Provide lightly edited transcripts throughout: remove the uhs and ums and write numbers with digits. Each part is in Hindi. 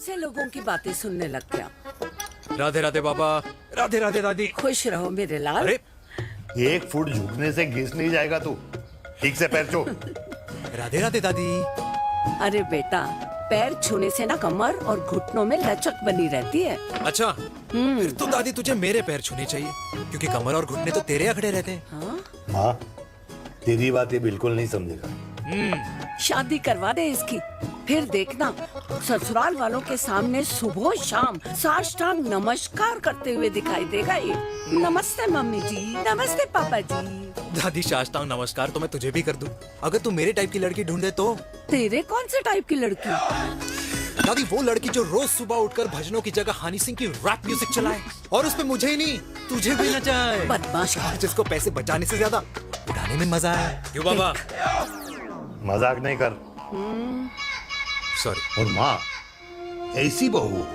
से लोगों की बातें सुनने लग गया? राधे राधे बाबा, राधे राधे दादी। खुश रहो मेरे लाल। अरे 1 फुट झुकने से घिस नहीं जाएगा तू। ठीक से पैर छू। राधे राधे दादी। अरे बेटा, पैर छूने से ना कमर और घुटनों में लचक बनी रहती है। अच्छा, फिर तो दादी तुझे मेरे पैर छूने चाहिए, क्योंकि कमर और घुटने तो तेरे अखड़े रहते हैं। हाँ? माँ, तेरी बात ये बिल्कुल नहीं समझेगा। शादी करवा दे इसकी, फिर देखना ससुराल वालों के सामने सुबह शाम साष्टांग नमस्कार करते हुए दिखाई देगा ये। नमस्ते मम्मी जी, नमस्ते पापा जी। दादी साष्टांग नमस्कार तो मैं तुझे भी कर दूं, अगर तू मेरे टाइप की लड़की ढूंढे तो। तेरे कौन से टाइप की लड़की? दादी वो लड़की जो रोज सुबह उठकर भजनों की जगह हनी सिंह की रैप म्यूजिक चलाए, और उसमें मुझे ही नहीं तुझे भी नचाए। बदमाश। और जिसको पैसे बचाने से ज्यादा उड़ाने में मजा है। क्यों बाबा? मजाक नहीं कर। सॉरी। और माँ, ऐसी बहू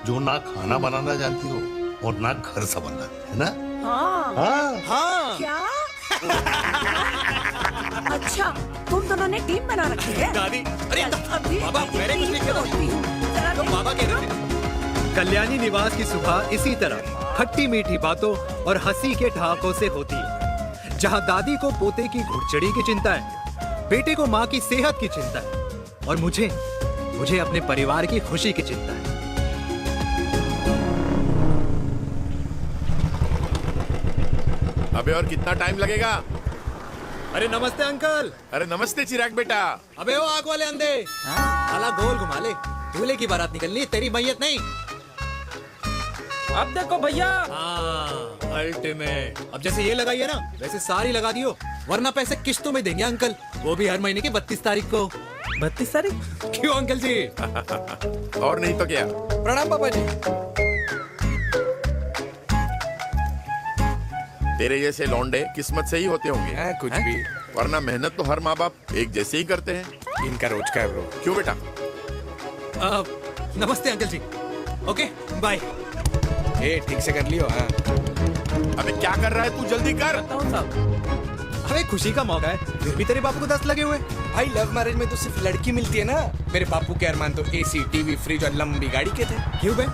जो ना खाना बनाना जानती हो और ना घर संभालना, है ना? हाँ। हाँ। हाँ। क्या? अच्छा, तुम दोनों ने टीम बना रखी है? दादी, अरे अभी बाबा, मैंने कुछ नहीं किया। होती हूँ। जरा तो बाबा कह रहे थे। कल्याणी निवास की सुबह इसी तरह खट्टी मीठी बातों और हंसी के ठहाकों से होती है, जहां दादी को पोते की घुड़चड़ी की चिंता है, बेटे को माँ की सेहत की चिंता है, और मुझे अपने परिवार की खुशी की चिंता है। अबे और कितना टाइम लगेगा? अरे नमस्ते अंकल। अरे नमस्ते चिराग बेटा। अबे वो आग वाले अंधे, साला गोल घुमा ले, दूल्हे की बारात निकलनी, तेरी मैयत नहीं। अब देखो भैया। हाँ, अल्टीमेट। अब जैसे ये लगाई है ना, वैसे सारी लगा दियो, वरना पैसे किश्तों में देंगे अंकल, वो भी हर महीने की 32 तारीख को। 32 तारीख? क्यों अंकल जी? और नहीं तो क्या। प्रणाम पापा जी। तेरे जैसे लौंडे किस्मत से ही होते होंगे। कुछ भी, वरना मेहनत तो हर माँ बाप एक जैसे ही करते हैं। इनका रोज का है ब्रो। क्यों बेटा? नमस्ते अंकल जी। Okay bye. ए ठीक से कर लियो। हाँ अबे क्या कर रहा है तू? जल्दी कर। अरे खुशी का मौका है, फिर भी तेरे बापू को 10 लगे हुए। भाई, लव मैरिज में तो सिर्फ लड़की मिलती है ना। मेरे बापू के अरमान तो एसी, टीवी, फ्रिज और लंबी गाड़ी के थे। क्यों बे?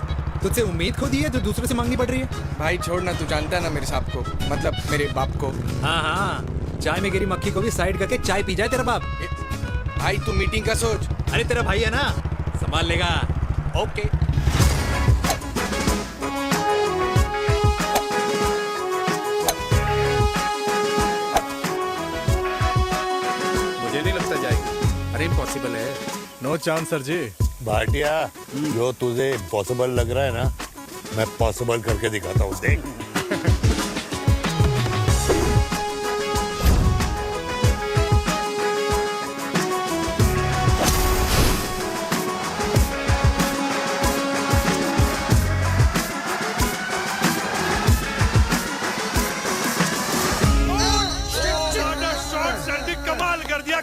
तुझसे उम्मीद खो दी है जो दूसरों से मांगनी पड़ रही है? भाई छोड़ना, तू जानता है ना मेरे साहब को, मतलब मेरे बाप को। हाँ हाँ, चाय में गिरी मक्खी को भी साइड करके चाय पी जाए तेरा बाप। भाई तू मीटिंग का सोच। अरे तेरा भाई है ना, संभाल लेगा। ओके। मुझे नहीं लगता जाएगी। अरे इम्पॉसिबल है। नो चांस सर जी। भाटिया, जो तुझे इम्पॉसिबल लग रहा है ना, मैं पॉसिबल करके दिखाता हूँ, देख।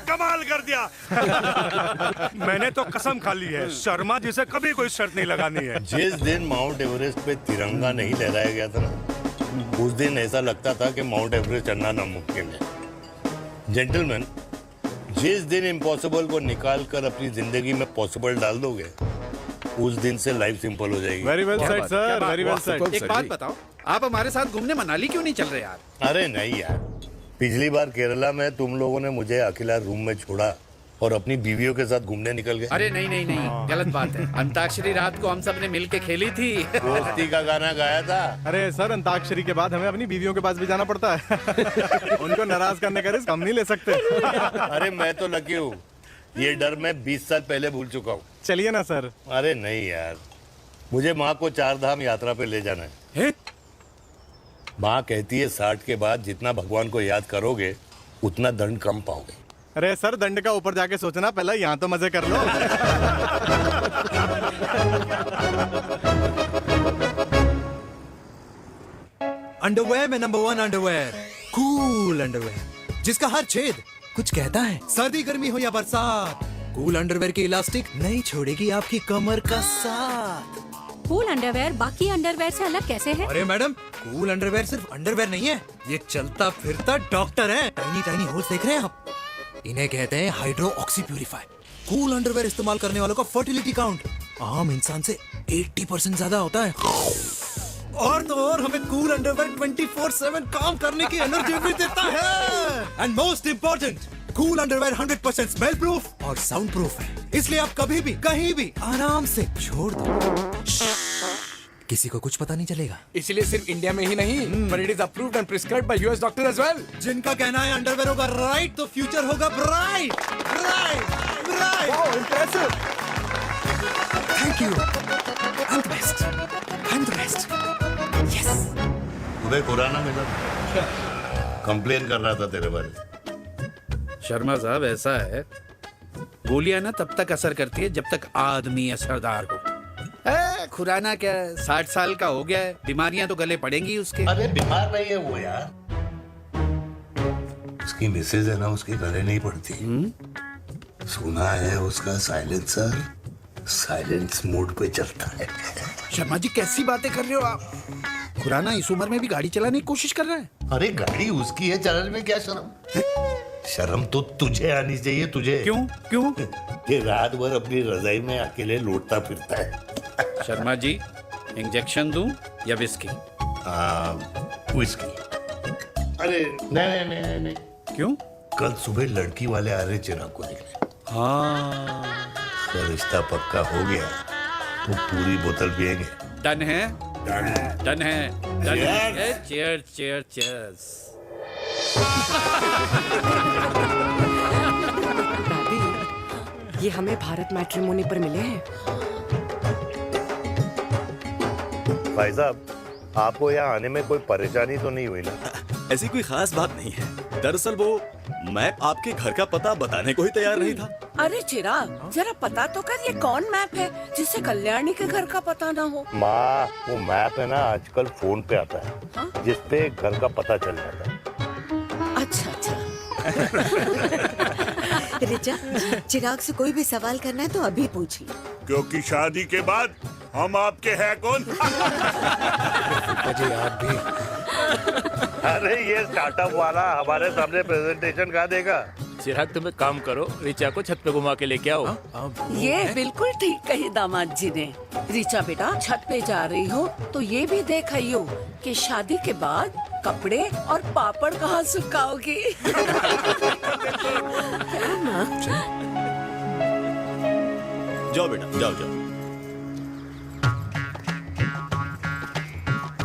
कमाल कर दिया। मैंने तो कसम खा ली है, शर्मा जी से कभी कोई शर्त नहीं लगानी है। जिस दिन माउंट एवरेस्ट पे तिरंगा नहीं लहराया गया था ना, उस दिन ऐसा लगता था कि माउंट एवरेस्ट चढ़ना नामुमकिन है। जेंटलमैन, जिस दिन इम्पॉसिबल को निकाल कर अपनी जिंदगी में पॉसिबल डाल दोगे, उस दिन से लाइफ सिंपल हो जाएगी। Very well said sir, very well said. एक बात बताओ, आप हमारे साथ घूमने मनाली क्यों नहीं चल रहे यार? अरे नहीं यार, पिछली बार केरला में तुम लोगों ने मुझे अकेला रूम में छोड़ा और अपनी बीवियों के साथ घूमने निकल गए। अरे नहीं नहीं नहीं, गलत बात है। अंताक्षरी रात को हम सब ने मिल के खेली थी। दोस्ती का गाना गाया था। अरे सर, अंताक्षरी के बाद हमें अपनी बीवियों के पास भी जाना पड़ता है। उनको नाराज करने का रिस्क हम नहीं ले सकते। अरे मैं तो लकी हूँ, ये डर मैं 20 साल पहले भूल चुका हूँ। चलिए ना सर। अरे नहीं यार, मुझे माँ को 4 धाम यात्रा पे ले जाना है। माँ कहती है 60 के बाद जितना भगवान को याद करोगे उतना दंड कम पाओगे। अरे सर, दंड का ऊपर जाके सोचना, पहले यहाँ तो मजे कर लो। अंडरवेयर में नंबर 1 अंडरवेयर, कूल अंडरवेयर, जिसका हर छेद कुछ कहता है। सर्दी गर्मी हो या बरसात, कूल अंडरवेयर की इलास्टिक नहीं छोड़ेगी आपकी कमर का साथ। कूल अंडरवेयर बाकी अंडरवेयर से अलग कैसे है? अरे मैडम, कूल अंडरवेयर सिर्फ अंडरवेयर नहीं है, ये चलता फिरता डॉक्टर है। टाइनी टाइनी होल्स देख रहे हैं आप? इन्हें कहते हैं hydro oxy purify. Cool underwear इस्तेमाल करने वालों का फर्टिलिटी काउंट आम इंसान से 80% ज्यादा होता है। और तो और हमें कूल अंडरवेयर 24/7 काम करने की एनर्जी भी देता है। And most important, cool underwear 100% smell proof और साउंड प्रूफ है, इसलिए आप कभी भी कहीं भी आराम से छोड़ दो, किसी को कुछ पता नहीं चलेगा। इसलिए सिर्फ इंडिया में ही नहीं, पर it is approved and prescribed by US doctor as well. जिनका कहना है अंडरवेयर होगा राइट तो फ्यूचर होगा bright. Right right. Wow, impressive. Thank you. I am the best. I am the best. Yes. Uday Khurana मिला, कंप्लेन कर रहा था तेरे बारे में। शर्मा साहब ऐसा है, गोलियां ना तब तक असर करती है जब तक आदमी असरदार हो। खुराना क्या 60 साल का हो गया है, बीमारियां तो गले पड़ेंगी उसके। अरे बीमार नहीं है वो यार, उसकी मिसेज है ना, उसके गले नहीं पड़ती। सुना है उसका साइलेंसर साइलेंस मोड पे चलता है। शर्मा जी कैसी बातें कर रहे हो आप? खुराना इस उम्र में भी गाड़ी चलाने की कोशिश कर रहा है। अरे गाड़ी उसकी है, चलाने में क्या शर्म? शर्म तो तुझे आनी चाहिए, तुझे। क्यों क्यों? ये रात भर अपनी रजाई में अकेले लौटता फिरता है। शर्मा जी, इंजेक्शन दूं या विस्की? विस्की। अरे नहीं नहीं नहीं नहीं। क्यों? कल सुबह लड़की वाले आ रहे चिराग को देखने। हाँ, अगर रिश्ता पक्का हो गया तो पूरी बोतल पिएंगे। डन है, डन है। डन है, डन है। Chair chair chairs. ये हमें भारत मैट्रिमोनी पर मिले हैं। भाई साहब, आपको यहाँ आने में कोई परेशानी तो नहीं हुई ना? ऐसी कोई खास बात नहीं है। दरअसल वो मैप आपके घर का पता बताने को ही तैयार नहीं था। अरे चिराग, जरा पता तो कर ये कौन मैप है जिससे कल्याणी के घर का पता ना हो। माँ, वो मैप है ना आजकल फोन पे आता है, जिसपे घर का पता चल जाता है। अच्छा अच्छा। रिचा, चिराग से कोई भी सवाल करना है तो अभी पूछिए, क्योंकि शादी के बाद हम आपके हैं कौन? अजय आप भी। अरे ये स्टार्टअप वाला हमारे सामने प्रेजेंटेशन कहाँ देगा? चिराग तुम एक काम करो, रिचा को छत पे घुमा के लेके आओ। ये बिल्कुल ठीक कही दामाद जी ने। रिचा बेटा, छत पे जा रही हो तो ये भी देख आइयो कि शादी के बाद कपड़े और पापड़ कहाँ सुखाओगी। जाओ बेटा, जाओ जाओ।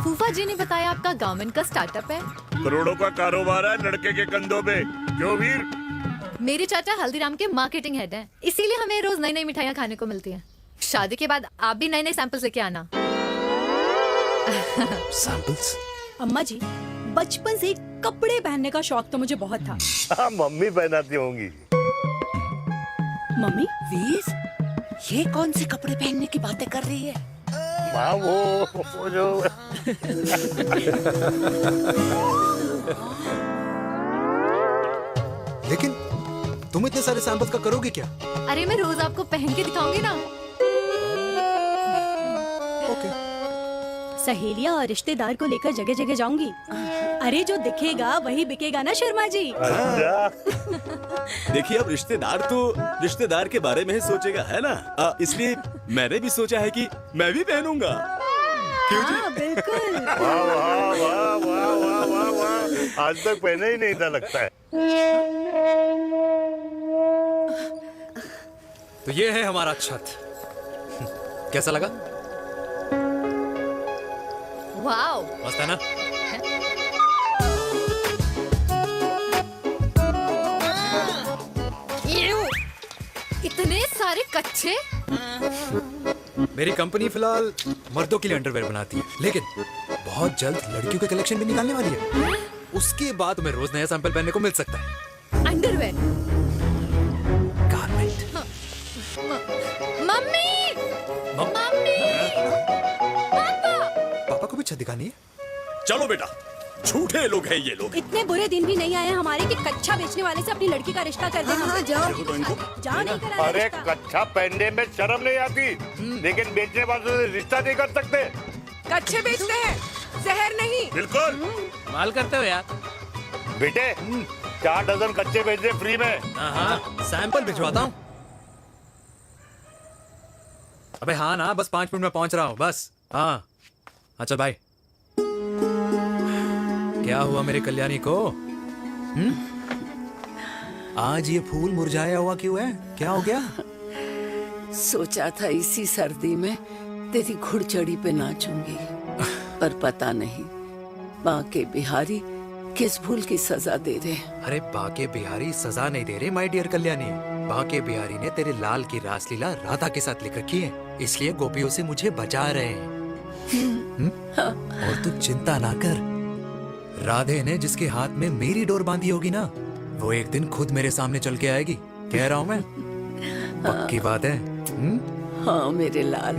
फूफा जी ने बताया आपका गवर्नमेंट का स्टार्टअप है। करोड़ों का कारोबार है लड़के के कंधों पे। क्यों वीर? मेरे चाचा हल्दीराम के मार्केटिंग हेड हैं, इसीलिए हमें रोज नई नई मिठाइयाँ खाने को मिलती हैं। शादी के बाद आप भी नए नए सैंपल्स लेके आना। सैंपल्स? अम्मा जी, बचपन से कपड़े पहनने का शौक तो मुझे बहुत था। हाँ, मम्मी पहनाती होंगी। मम्मी? वीर, ये कौन से कपड़े पहनने की बातें कर रही है? माँ, वो जो लेकिन तुम इतने सारे सैंपल्स का करोगे क्या? अरे मैं रोज आपको पहन के दिखाऊंगी ना। ओके। सहेलियां और रिश्तेदार को लेकर जगह जगह जाऊंगी। अरे जो दिखेगा वही बिकेगा ना शर्मा जी। देखिए, अब रिश्तेदार तो रिश्तेदार के बारे में ही सोचेगा, है ना? इसलिए मैंने भी सोचा है कि मैं भी पहनूंगा। क्यों जी? हाँ, बिल्कुल। वाह वाह वाह वाह वाह वाह वाह, आज तक पहना ही नहीं था लगता है। तो ये है हमारा छत। कैसा लगा? वाओ, मस्त है ना? इतने सारे कच्चे। मेरी कंपनी फिलहाल मर्दों के लिए अंडरवेयर बनाती है, लेकिन बहुत जल्द लड़कियों के कलेक्शन भी निकालने वाली है। उसके बाद तुम्हें रोज नया सैंपल पहनने को मिल सकता है। अंडरवेयर? गारमेंट। मम्मी, मम्मी, पापा को भी छत दिखानी है? चलो बेटा, झूठे लोग हैं ये लोग। इतने बुरे दिन भी नहीं आए हमारे कि कच्चा बेचने वाले से अपनी लड़की का रिश्ता कर देना। हाँ, जाओ। देखो तो इनको। जाओ, नहीं करा अरे रिश्ता। कच्चा पहनने में शर्म नहीं आती, लेकिन बेचने वालों से रिश्ता नहीं कर सकते। कच्चे बेचते हैं, जहर नहीं। बिल्कुल। माल करते हो यार। बेटे, 4 डजन कच्चे बेच दे फ्री में। हाँ, सैंपल भिजवाता हूँ। अबे हाँ ना, बस 5 मिनट में पहुंच रहा हूँ बस। हाँ चल भाई। क्या हुआ मेरे कल्याणी को? आज ये फूल मुरझाया हुआ क्यों है? क्या हो गया? सोचा था इसी सर्दी में तेरी घुड़चड़ी पे नाचूंगी, पर पता नहीं बाके बिहारी किस भूल की सजा दे रहे। अरे बाके बिहारी सजा नहीं दे रहे माय डियर कल्याणी। बाके बिहारी ने तेरे लाल की रासलीला राधा के साथ लिख रखी है, इसलिए गोपियों से मुझे बचा रहे हैं। और तू चिंता ना कर, राधे ने जिसके हाथ में मेरी डोर बांधी होगी ना, वो एक दिन खुद मेरे सामने चल के आएगी। कह रहा हूँ मैं, पक्की बात है। हाँ मेरे लाल।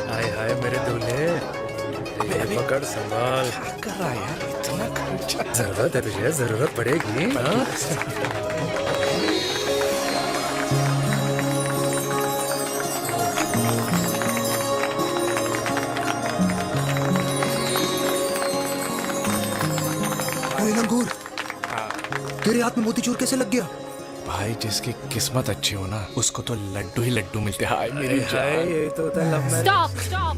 हाय हाय मेरे दूल्हे, पकड़ संभाल। क्या कर रहा है यार, इतना खर्चा। जरूरत है तुझे, जरूरत पड़ेगी। लंगूर, तेरे हाथ में मोतीचूर कैसे लग गया? भाई जिसकी किस्मत अच्छी हो ना, उसको तो लड्डू ही लड्डू मिलते हैं। हाय मेरी जान। ये तो होता है लव मैरिज। स्टॉप स्टॉप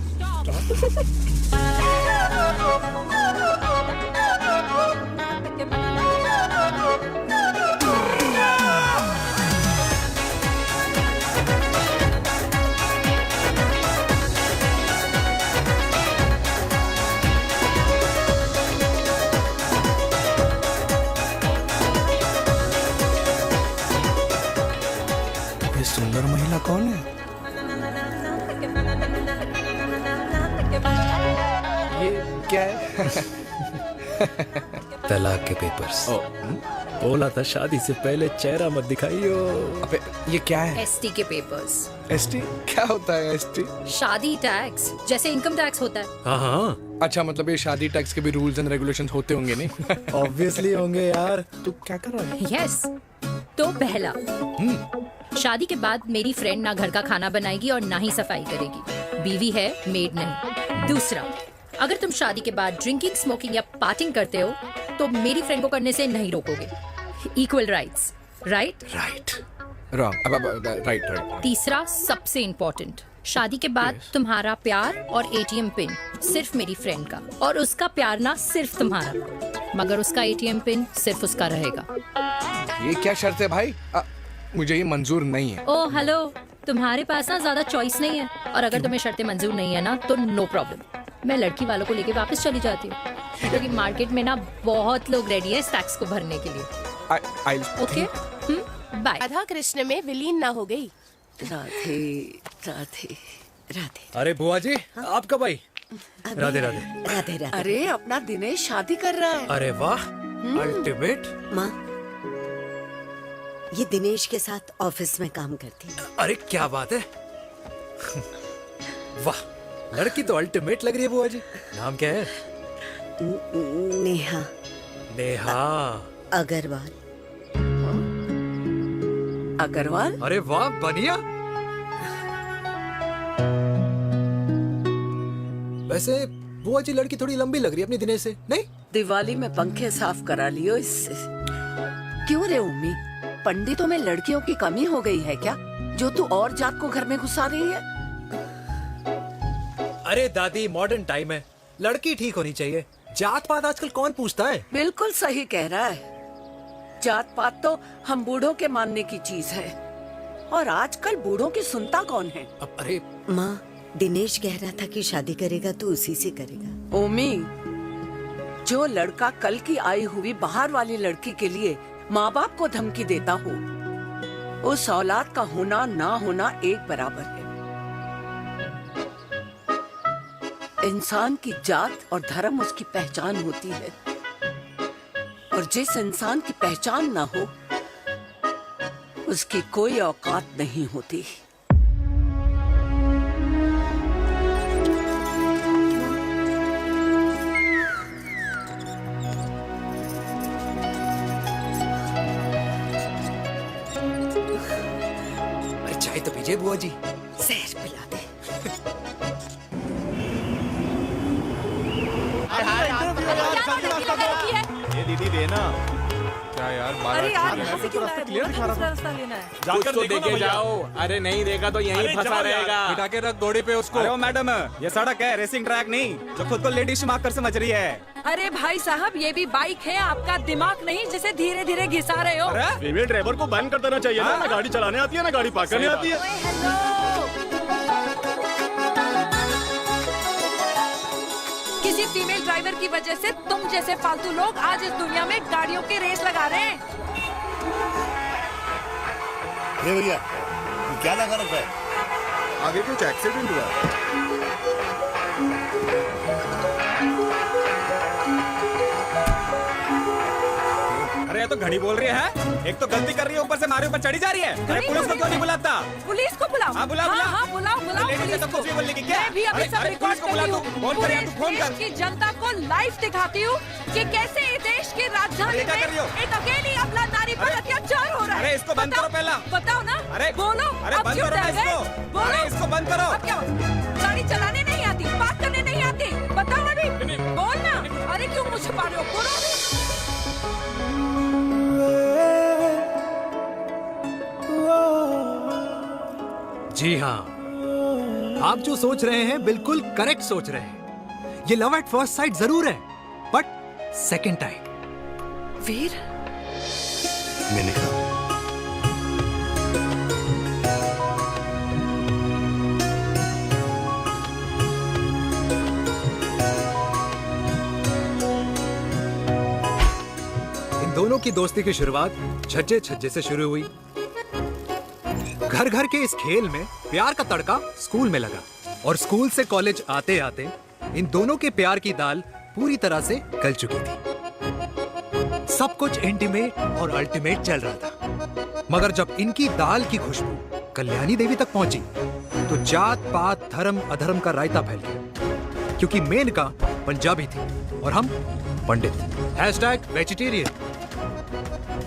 ये सुंदर महिला कौन है? ये क्या है? तलाक के पेपर्स। बोला था शादी से पहले चेहरा मत दिखाइयो। अबे ये क्या है? एसटी के पेपर्स। एसटी क्या होता है? एसटी शादी टैक्स, जैसे इनकम टैक्स होता है। हाँ अच्छा, मतलब ये शादी टैक्स के भी रूल्स एंड रेगुलेशंस होते होंगे नहीं? ऑब्वियसली होंगे यार। तू क्या कर रहा है? यस। तो पहला, शादी के बाद मेरी फ्रेंड ना घर का खाना बनाएगी और ना ही सफाई करेगी, बीवी है, मेड नहीं। दूसरा, अगर तुम शादी के बाद ड्रिंकिंग, स्मोकिंग या पार्टिंग करते हो तो मेरी फ्रेंड को करने से नहीं रोकोगे। Equal rights, right? Right wrong. अब राइट। तीसरा, सबसे इम्पोर्टेंट, शादी के बाद तुम्हारा प्यार और एटीएम पिन सिर्फ मेरी फ्रेंड का, और उसका प्यार ना सिर्फ तुम्हारा, मगर उसका एटीएम पिन सिर्फ उसका रहेगा। ये क्या शर्त है भाई? मुझे ये मंजूर नहीं है। ओ हेलो, तुम्हारे पास ना ज्यादा चॉइस नहीं है, और अगर तुम्हें शर्तें मंजूर नहीं है ना तो नो प्रॉब्लम, मैं लड़की वालों को लेके वापस चली जाती हूँ, क्योंकि मार्केट में ना बहुत लोग रेडी है इस टैक्स को भरने के लिए। Okay, bye. राधा कृष्ण में विलीन ना हो गई। राधे राधे राधे। अरे बुआ जी, आप कब आई? राधे राधे। राधे राधे। अरे अपना दिनेश शादी कर रहा है। अरे वाह, अल्टीमेट। माँ, ये दिनेश के साथ ऑफिस में काम करती है। अरे क्या बात है। वाह, लड़की तो अल्टीमेट लग रही है बुआ जी। नाम क्या है? नेहा नेहा अग्रवाल। अग्रवाल? अरे वाह, बढ़िया। वैसे बुआ जी लड़की थोड़ी लंबी लग रही है अपनी दिनेश से, नहीं? दिवाली में पंखे साफ करा लियो इससे। क्यों रे उम्मी, पंडितों में लड़कियों की कमी हो गई है क्या, जो तू और जात को घर में घुसा रही है? अरे दादी, मॉडर्न टाइम है, लड़की ठीक होनी चाहिए। जात पात आजकल कौन पूछता है? बिल्कुल सही कह रहा है। जात पात तो हम बूढ़ों के मानने की चीज है, और आजकल बूढ़ों की सुनता कौन है? अब अरे माँ, दिनेश कह रहा था कि शादी करेगा तो उसी से करेगा। ओमी, जो लड़का कल की आई हुई बाहर वाली लड़की के लिए माँ बाप को धमकी देता हो, उस औलाद का होना ना होना एक बराबर है। इंसान की जात और धर्म उसकी पहचान होती है, और जिस इंसान की पहचान ना हो उसकी कोई औकात नहीं होती। अरे चाय तो पीजिए बुआ जी। जहर पिला दे। ये दीदी देना। क्या यार अरे यार यहाँ से क्यों लाए? बोला था दूसरा रास्ता लेना है। जाकर तो देखे जाओ। अरे नहीं देखा तो यहीं फंसा रहेगा। बिठा के रख घोड़ी पे उसको। अरे मैडम, ये सड़क है, रेसिंग ट्रैक नहीं जो खुद को लेडी शिमाक कर समझ रही है। अरे भाई साहब, ये भी बाइक है, आपका दिमाग नहीं जिसे धीरे धीरे घिसा रहे हो। फीमेल ड्राइवर को बैन कर देना चाहिए ना गाड़ी चलाने आती है ना गाड़ी पार्क करने आती है। किसी फीमेल ड्राइवर की वजह से तुम जैसे फालतू लोग आज इस दुनिया में गाड़ियों की रेस लगा रहे हैं। ये भैया ये क्या लगा रखा है? आगे कुछ एक्सीडेंट हुआ। अरे तो घड़ी बोल रही है, एक तो गलती कर रही है, ऊपर से हमारे ऊपर चढ़ी जा रही है। अरे पुलिस को क्यों नहीं बुलाता? पुलिस को बुलाओ। हाँ बुलाओ बुलाओ। हाँ बुलाओ बुलाओ पुलिस को। बोलने की क्या? मैं भी अभी सब रिकॉर्ड कर रही हूँ। फोन कर, तू फोन कर। देश की जनता को लाइव दिखाती हूँ कि कैसे इस देश की राजधानी में एक अकेली अबला नारी पर अत्याचार हो रहा है। अरे इसको बंद करो पहला। बताओ ना। अरे बोलो। अरे अब बंद क्यों करो डर गए? इसको। बोलो। अरे इसको बंद करो। अब क्या गाड़ी चलाने नहीं आती, बात करने नहीं आती? बताओ अभी। बोल ना। अरे क्यों मुझे छुपा रहे हो? बोलो। जी हाँ, आप जो सोच रहे हैं बिल्कुल करेक्ट सोच रहे हैं। ये लव एट फर्स्ट साइट जरूर है, बट सेकंड टाइम। वीर, मैंने कहा इन दोनों की दोस्ती की शुरुआत छज्जे छज्जे से शुरू हुई। घर घर के इस खेल में प्यार का तड़का स्कूल में लगा और स्कूल से कॉलेज आते आते इन दोनों के प्यार की दाल पूरी तरह से गल चुकी थी। सब कुछ इंटीमेट और अल्टीमेट चल रहा था, मगर जब इनकी दाल की खुशबू कल्याणी देवी तक पहुंची तो जात पात धर्म अधर्म का रायता फैल गया, क्योंकि मेनका पंजाबी थी और हम पंडित। #वेजिटेरियन।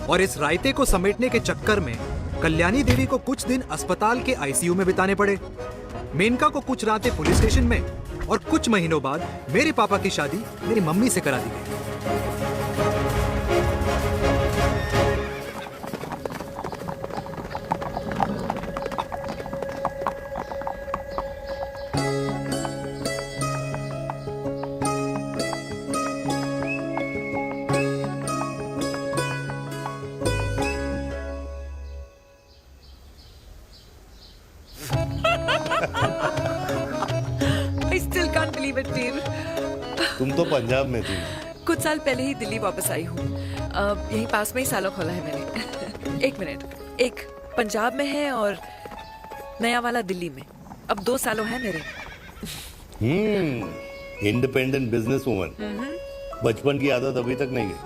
और इस रायते को समेटने के चक्कर में कल्याणी देवी को कुछ दिन अस्पताल के आईसीयू में बिताने पड़े, मेनका को कुछ रातें पुलिस स्टेशन में, और कुछ महीनों बाद मेरे पापा की शादी मेरी मम्मी से करा दी गई। I still can't believe it, वीर। तुम तो पंजाब में थी। कुछ साल पहले ही दिल्ली वापस आई हूँ। यहीं पास में ही सालों खोला है मैंने। एक मिनट, एक पंजाब में है और नया वाला दिल्ली में। अब 2 सालों है मेरे। Independent business woman. बचपन की आदत अभी तक नहीं गई।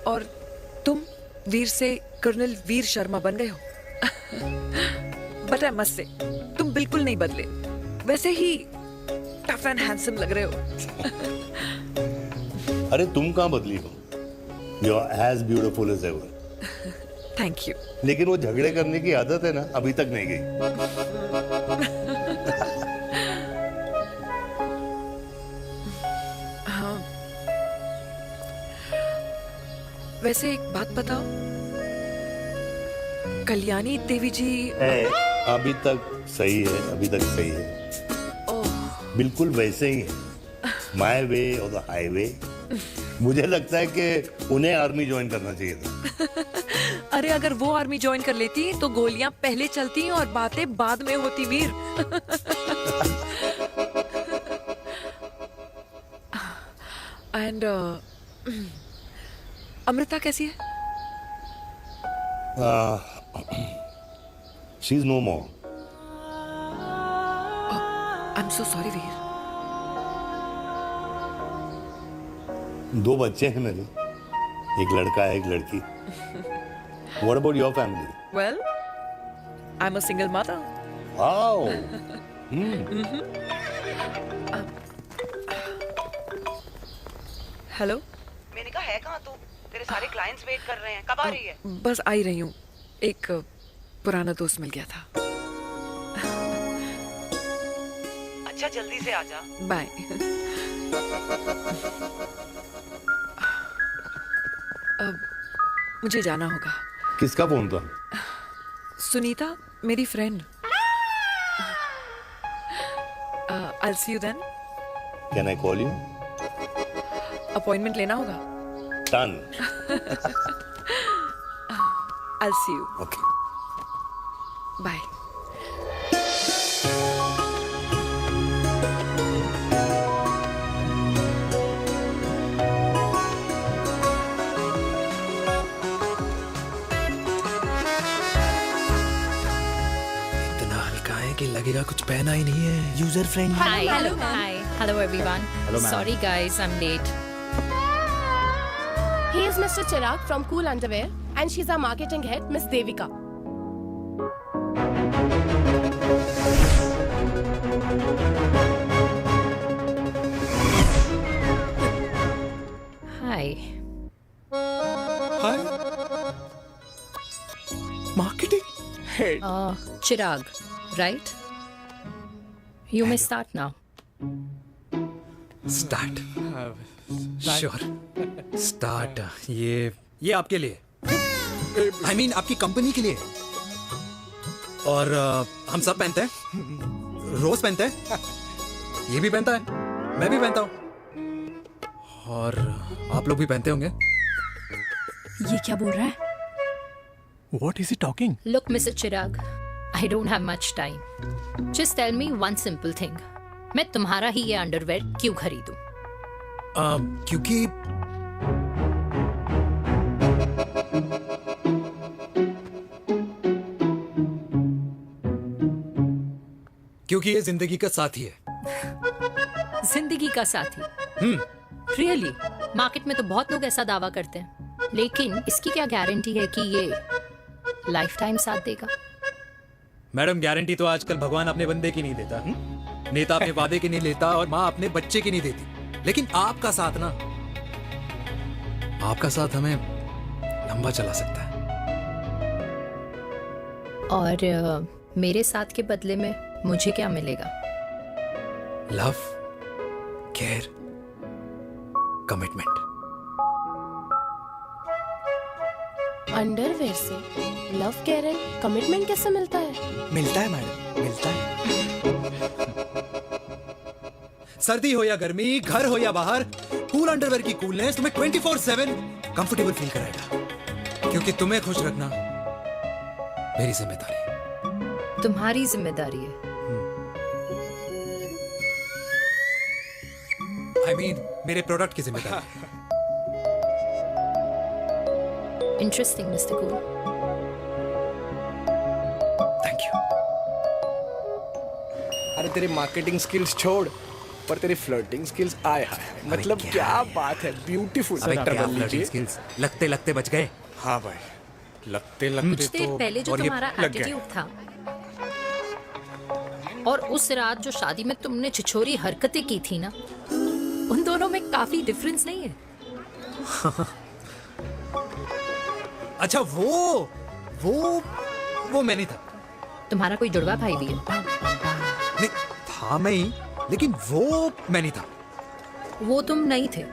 और तुम वीर से कर्नल वीर शर्मा बन गए हो। बट आई मस्ट से, तुम बिल्कुल नहीं बदले, वैसे ही टफ एंड हैंडसम लग रहे हो। अरे तुम कहाँ बदली हो? You are as beautiful as ever. Thank you. लेकिन वो झगड़े करने की आदत है ना, अभी तक नहीं गई। हाँ। वैसे एक बात बताओ, कल्याणी देवी जी अभी तक सही है, अभी तक सही है। बिल्कुल वैसे ही है, माय वे और द हाईवे। मुझे लगता है कि उन्हें आर्मी ज्वाइन करना चाहिए था। अरे अगर वो आर्मी ज्वाइन कर लेती तो गोलियां पहले चलती और बातें बाद में होती, वीर। एंड अमृता कैसी है? She is no more. I am so sorry Veer. 2 बच्चे हैं मेरे, एक लड़का है एक लड़की। What about your family? Well, I'm a single mother. Wow. Hello. मैंने कहा है कहाँ तू? तेरे सारे क्लाइंट्स वेट कर रहे हैं, कब आ रही है? बस आ ही रही हूँ, एक पुराना दोस्त मिल गया था। अच्छा जल्दी से आ जा। बाय। मुझे जाना होगा। किसका फोन था? सुनीता, मेरी friend. I'll see you then. Can I call you? Appointment लेना होगा। Done. I'll see you. Okay. Bye. इतना हल्का है कि लगेगा कुछ पहना ही नहीं है। User friendly. Hello everyone. Sorry guys, I'm late. He is Mr. Chirag from Cool Underwear and she's our marketing head, Miss Devika. Hi. Hi. Marketing head. Chirag, right? You may start now. Start. Sure. Start. ये आपके लिए। I mean आपकी कंपनी के लिए। और हम सब पहनते हैं। रोज पहनते हैं। ये भी पहनता है। मैं भी पहनता हूँ। और आप लोग भी पहनते होंगे। ये क्या बोल रहा है? What is he talking? Look, Mr. Chirag, I don't have much time. Just tell me one simple thing. मैं तुम्हारा ही ये अंडरवेयर क्यों खरीदूं? क्योंकि ये जिंदगी का साथी है। जिंदगी का साथी? Really? मार्केट में तो बहुत लोग ऐसा दावा करते हैं, लेकिन इसकी क्या गारंटी है कि ये लाइफ टाइम साथ देगा? मैडम, गारंटी तो आजकल भगवान अपने बंदे की नहीं देता। नेता अपने वादे की नहीं लेता और माँ अपने बच्चे की नहीं देती। लेकिन आपका साथ ना, आपका साथ हमें लंबा चला सकता है। और मेरे साथ के बदले में मुझे क्या मिलेगा? Love, care, commitment. अंडरवेयर से लव, केयर एंड कमिटमेंट कैसे मिलता है? मिलता है मैडम, मिलता है। सर्दी हो या गर्मी, घर हो या बाहर, कूल अंडरवेयर की कूलनेस तुम्हें 24/7 कंफर्टेबल फील कराएगा। क्योंकि तुम्हें खुश रखना मेरी जिम्मेदारी है। तुम्हारी जिम्मेदारी है? I mean, मेरे प्रोडक्ट की जिम्मेदारी है। Interesting, Mr. Cool. Thank you. अरे तेरी मार्केटिंग स्किल्स छोड़, पर तेरी फ्लर्टिंग स्किल्स आए हाय। मतलब क्या बात है, ब्यूटीफुल। स्किल्स लगते लगते बच गए। हाँ भाई, लगते लगते कुछ देर पहले जो तुम्हारा एटीट्यूड था और उस रात जो शादी में तुमने छिछोरी हरकतें की थी ना, उन दोनों में काफी डिफरेंस नहीं है? अच्छा, वो मैं नहीं था। तुम्हारा कोई जुड़वा भाई भी है? नहीं था मैं ही, लेकिन वो मैं नहीं था। वो तुम नहीं थे,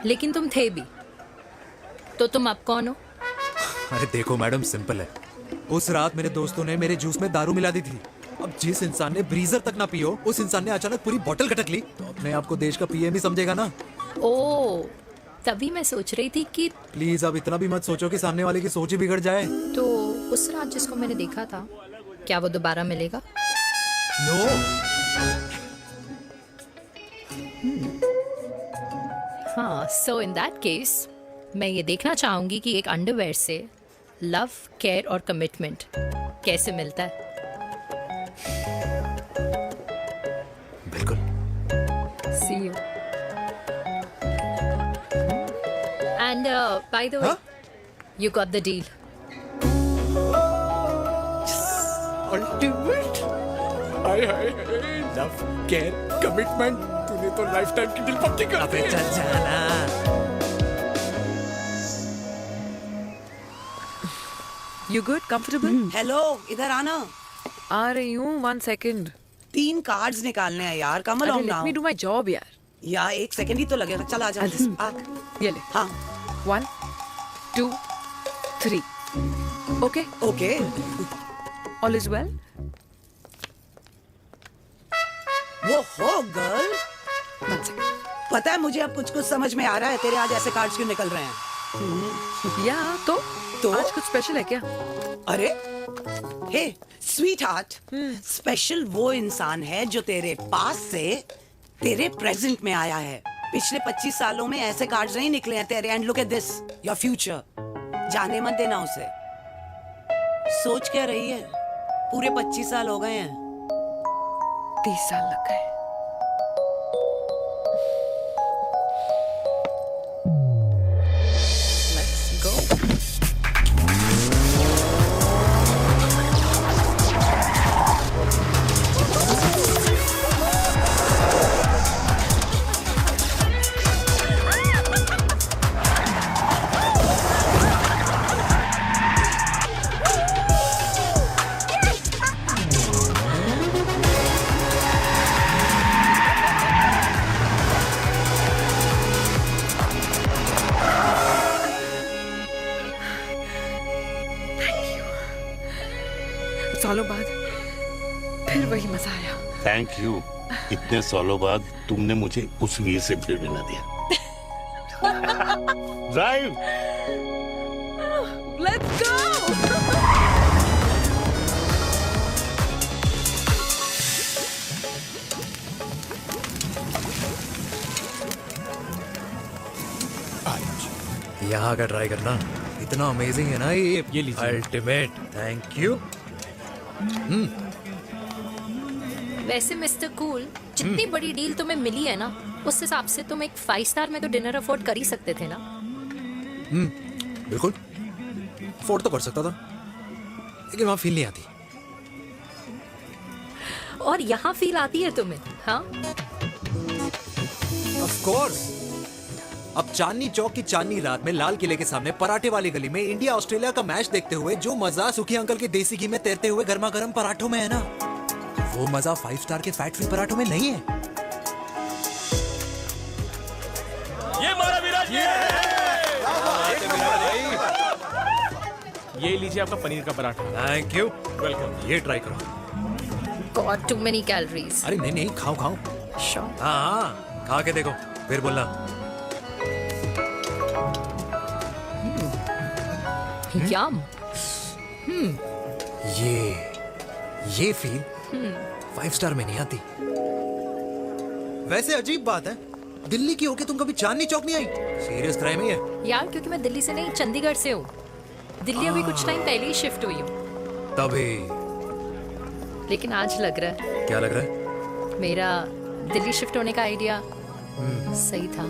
लेकिन तुम थे भी। तो तुम अब कौन हो? अरे देखो मैडम, सिंपल है। उस रात मेरे दोस्तों ने मेरे जूस में दारू मिला दी थी। अब जिस इंसान ने ब्रीजर तक ना पियो, उस इंसान ने अचानक पूरी बोतल खटक ली, तो अपने आप को देश का पीएम ही समझेगा ना। ओ, तभी मैं सोच रही थी कि प्लीज अब इतना भी मत सोचो कि सामने वाले की सोच ही बिगड़ जाए। तो उस रात जिसको मैंने देखा था, क्या वो दोबारा मिलेगा? नो। हाँ, सो इन दैट केस मैं ये देखना चाहूंगी कि एक अंडरवेयर से लव, केयर और कमिटमेंट कैसे मिलता है। बिल्कुल। See you. And by the way, you got the deal. Ultimate. Hi hi, love, care, commitment. तूने तो लाइफ टाइम की डील पक्की कर दी। चल जाना। You good? Comfortable? हेलो, इधर आना। आ रही हूँ, 1 second. 3 कार्ड्स निकालने हैं यार, कम अरे along let now। me do my job यार. या 1 सेकंड ही तो लगेगा। चल आ जा। ये ले। हाँ 1 2 3 okay okay. All is well. वो हो गर्ल, पता है मुझे अब कुछ समझ में आ रहा है, तेरे आज ऐसे कार्ड्स क्यों निकल रहे हैं। या तो आज कुछ स्पेशल है क्या? अरे हे स्वीट हार्ट, स्पेशल वो इंसान है जो तेरे पास से तेरे प्रेजेंट में आया है। पिछले 25 सालों में ऐसे कार्ड्स नहीं निकले हैं तेरे। And look at this, your future. जाने मत देना उसे। सोच क्या रही है, पूरे 25 साल हो गए हैं। 30 साल लग गए। Let's go. सालों बाद फिर वही मजा आया। Thank you. इतने सालों बाद तुमने मुझे उस वीर से फिर मिला दिया। ड्राइव। Let's go. यहाँ का ट्राई करना, इतना अमेजिंग है ना ये लीजिए। अल्टीमेट। Thank you. वैसे मिस्टर कूल, जितनी बड़ी डील तुम्हें मिली है ना, उस हिसाब से तुम एक 5 स्टार में तो डिनर अफोर्ड कर ही सकते थे ना। बिल्कुल अफोर्ड तो कर सकता था, लेकिन वहां फील नहीं आती। और यहाँ फील आती है तुम्हें? हाँ ऑफ कोर्स। अब चांदनी चौक की चांदनी रात में लाल किले के सामने पराठे वाली गली में इंडिया ऑस्ट्रेलिया का मैच देखते हुए जो मजा सुखी अंकल के देसी घी में तैरते हुए गर्मा गर्म पराठों में है ना, वो मजा 5 स्टार के फैट फ्री पराठों में नहीं है। ये हमारा विराज। ये लीजिए आपका पनीर का पराठा। Thank you. वेलकम। ये ट्राई करो। God too many calories. अरे नहीं नहीं, खाओ खाओ। श्योर। हाँ खा के देखो फिर बोलना। यम। ये फील 5 स्टार में नहीं आती। वैसे अजीब बात है, दिल्ली की होके तुम कभी चांदनी चौक नहीं आई? सीरियस क्राइम है ये। यार क्योंकि मैं दिल्ली से नहीं, चंडीगढ़ से हूँ। दिल्ली अभी कुछ टाइम पहले ही शिफ्ट हुई हूँ। तभी। लेकिन आज लग रहा है क्या लग रहा है? मेरा दिल्ली शिफ्ट होने का आइडिया सही था।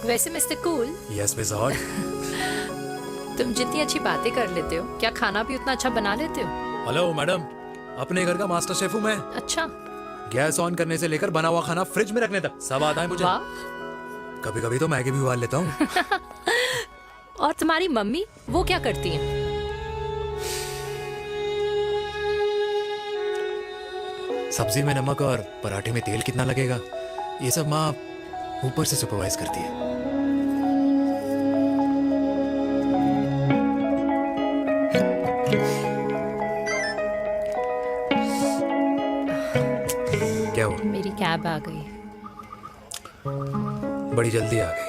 वैसे mister cool, yes miss hot. तुम जितनी अच्छी बातें कर लेते हो, क्या खाना भी उतना अच्छा बना लेते हो? हेलो मैडम, अपने घर का मास्टर शेफ हूँ मैं। अच्छा। गैस ऑन करने से लेकर बना हुआ खाना फ्रिज में रखने तक सब आता है मुझे। वाह। कभी कभी तो मैगी भी उबाल लेता हूँ। और तुम्हारी मम्मी वो क्या करती हैं? सब्जी में नमक और पराठे में तेल कितना लगेगा, ये सब माँ ऊपर से सुपरवाइज करती है। क्या हुआ? मेरी कैब आ गई। बड़ी जल्दी आ गई।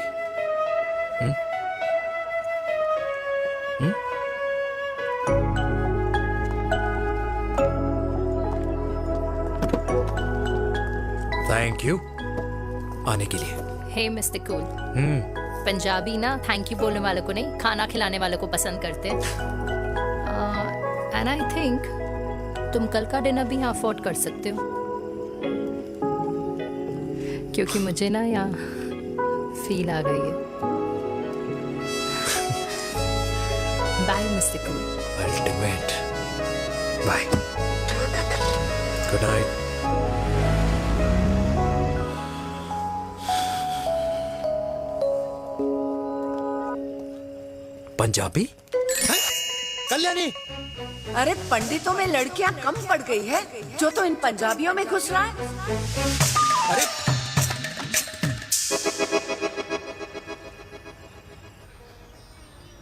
थैंक यू आने के लिए। हे मिस्टर कूल, पंजाबी ना थैंक यू बोलने वालों को नहीं, खाना खिलाने वालों को पसंद करते हैं। एंड आई थिंक तुम कल का डिनर भी यहाँ अफोर्ड कर सकते हो, क्योंकि मुझे ना यहाँ फील आ गई है। Bye mister cool. Ultimate. Bye. Good night. Punjabi? Kalyani अरे पंडितों में लड़कियां कम पड़ गई है जो तो इन पंजाबियों में घुस रहा है। अरे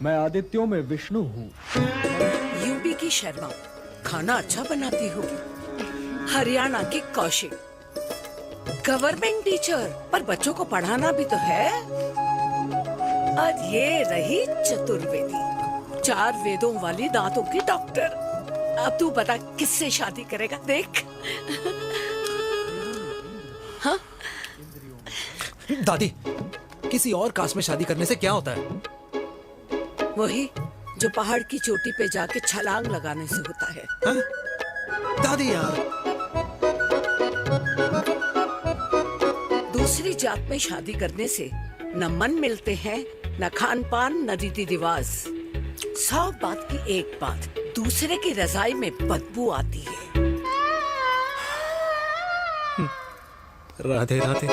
मैं आदित्यों में विष्णु हूँ। यूपी की शर्मा खाना अच्छा बनाती होगी, हरियाणा की कौशिक गवर्नमेंट टीचर, पर बच्चों को पढ़ाना भी तो है। और ये रही चतुर्वेदी, 4 वेदों वाली दांतों की डॉक्टर। अब तू बता किससे शादी करेगा? देख हाँ? दादी, किसी और कास्ट में शादी करने से क्या होता है? वही जो पहाड़ की चोटी पे जाके छलांग लगाने से होता है। हा? दादी यार, दूसरी जात में शादी करने से न मन मिलते हैं, न खान पान, न रीति रिवाज। 100 बात की एक बात, दूसरे की रजाई में बदबू आती है। राधे राधे।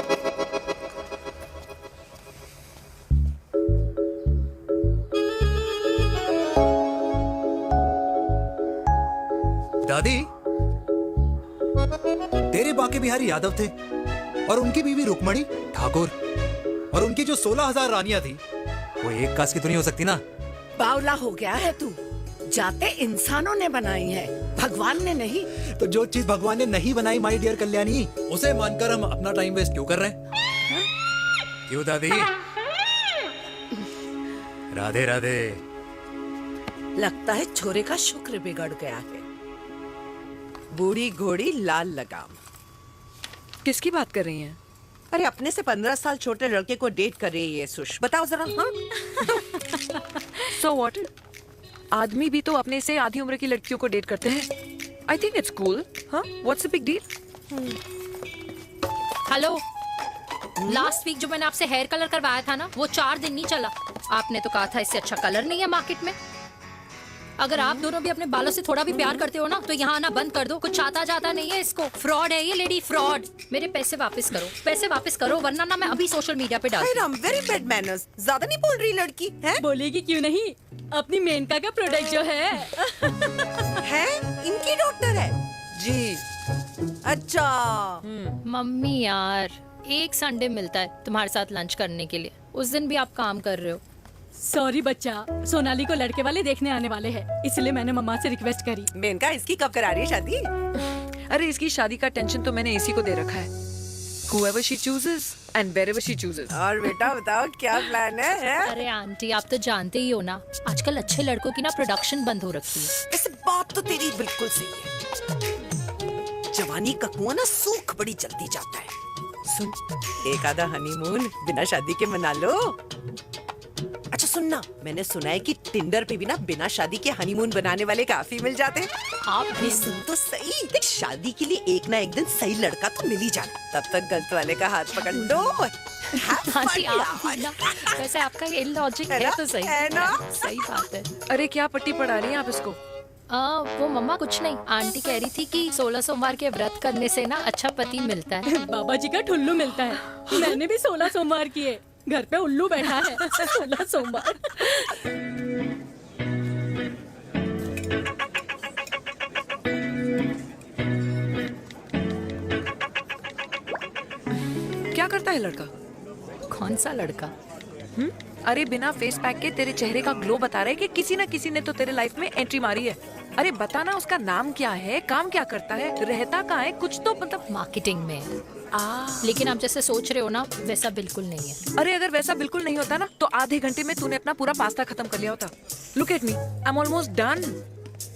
दादी, तेरे बाके बिहारी यादव थे और उनकी बीवी रुक्मणी ठाकुर, और उनकी जो 16,000 रानियां थी वो एक कास्ट की तो नहीं हो सकती ना? बावला हो गया है तू। जाते इंसानों ने बनाई है, भगवान ने नहीं। तो जो चीज भगवान ने नहीं बनाई माय डियर कल्याणी, उसे मानकर हम अपना टाइम वेस्ट क्यों कर रहे हैं? क्यों दादी? राधे राधे। लगता है छोरे का शुक्र बिगड़ गया है। बूढ़ी घोड़ी लाल लगाम। किसकी बात कर रही हैं? अरे अपने से 15 साल छोटे लड़के को डेट कर रही है सुश। बताओ जरा। हाँ? So what? आदमी भी तो अपने से आधी उम्र की लड़कियों को डेट करते हैं। I think it's cool. हाँ? What's the big deal? Hello, last week जो मैंने आपसे हेयर कलर करवाया था ना, वो 4 दिन नहीं चला। आपने तो कहा था इससे अच्छा कलर नहीं है मार्केट में। अगर आप दोनों भी अपने बालों से थोड़ा भी प्यार करते हो ना, तो यहाँ आना बंद कर दो। कुछ आता जाता नहीं है इसको। फ्रॉड है ये लेडी, फ्रॉड। मेरे पैसे वापस करो, पैसे वापस करो, वरना ना मैं अभी सोशल मीडिया पे डाल। Very bad manners. ज्यादा नहीं बोल रही लड़की है? बोलेगी क्यों नहीं? अपनी मेनका का प्रोडक्ट जो है है इनकी डॉक्टर है जी। अच्छा मम्मी यार, एक संडे मिलता है तुम्हारे साथ लंच करने के लिए, उस दिन भी आप काम कर रहे हो। सॉरी बच्चा, सोनाली को लड़के वाले देखने आने वाले हैं, इसलिए मैंने मम्मा से रिक्वेस्ट करी। मेनका, इसकी कब करा रही है शादी? अरे इसकी शादी का टेंशन तो मैंने इसी को दे रखा है। Whoever she chooses and wherever she chooses. और बेटा बताओ क्या प्लान है? अरे आंटी, आप तो जानते ही हो ना, आजकल अच्छे लड़कों की ना प्रोडक्शन बंद हो रखी है। ऐसे बात तो तेरी बिल्कुल सही है। जवानी का कुआं ना सूख बड़ी जल्दी जाता है। सुन, एक आधा हनीमून बिना शादी के मना लो। अच्छा सुनना, मैंने सुना है कि टिंडर पे भी ना बिना शादी के हनीमून बनाने वाले काफी मिल जाते हैं। आप भी सुन तो सही, देख शादी के लिए एक ना एक दिन सही लड़का तो मिल ही जाना। तब तक गलत वाले का हाथ पकड़ लो। आंटी आप भी ना, वैसे आपका ये लॉजिक है तो सही है ना? सही बात है। अरे क्या पट्टी पढ़ा रही हैं आप इसको? वो मम्मा कुछ नहीं, आंटी कह रही थी कि 16 सोमवार के व्रत करने से ना अच्छा पति मिलता है। बाबा जी का ठुल्लू मिलता है। मैंने भी 16 सोमवार किए, घर पे उल्लू बैठा है। 16 सोमवार। क्या करता है लड़का? कौन सा लड़का? अरे बिना फेस पैक के तेरे चेहरे का ग्लो बता रहा है कि किसी ना किसी ने तो तेरे लाइफ में एंट्री मारी है। अरे बताना उसका नाम क्या है, काम क्या करता है, रहता कहाँ है, कुछ तो मतलब। मार्केटिंग में। लेकिन आप जैसे सोच रहे हो ना, वैसा बिल्कुल नहीं है। अरे अगर वैसा बिल्कुल नहीं होता ना, तो आधे घंटे में तूने अपना पूरा पास्ता खत्म कर लिया होता। Look at me, I am almost done.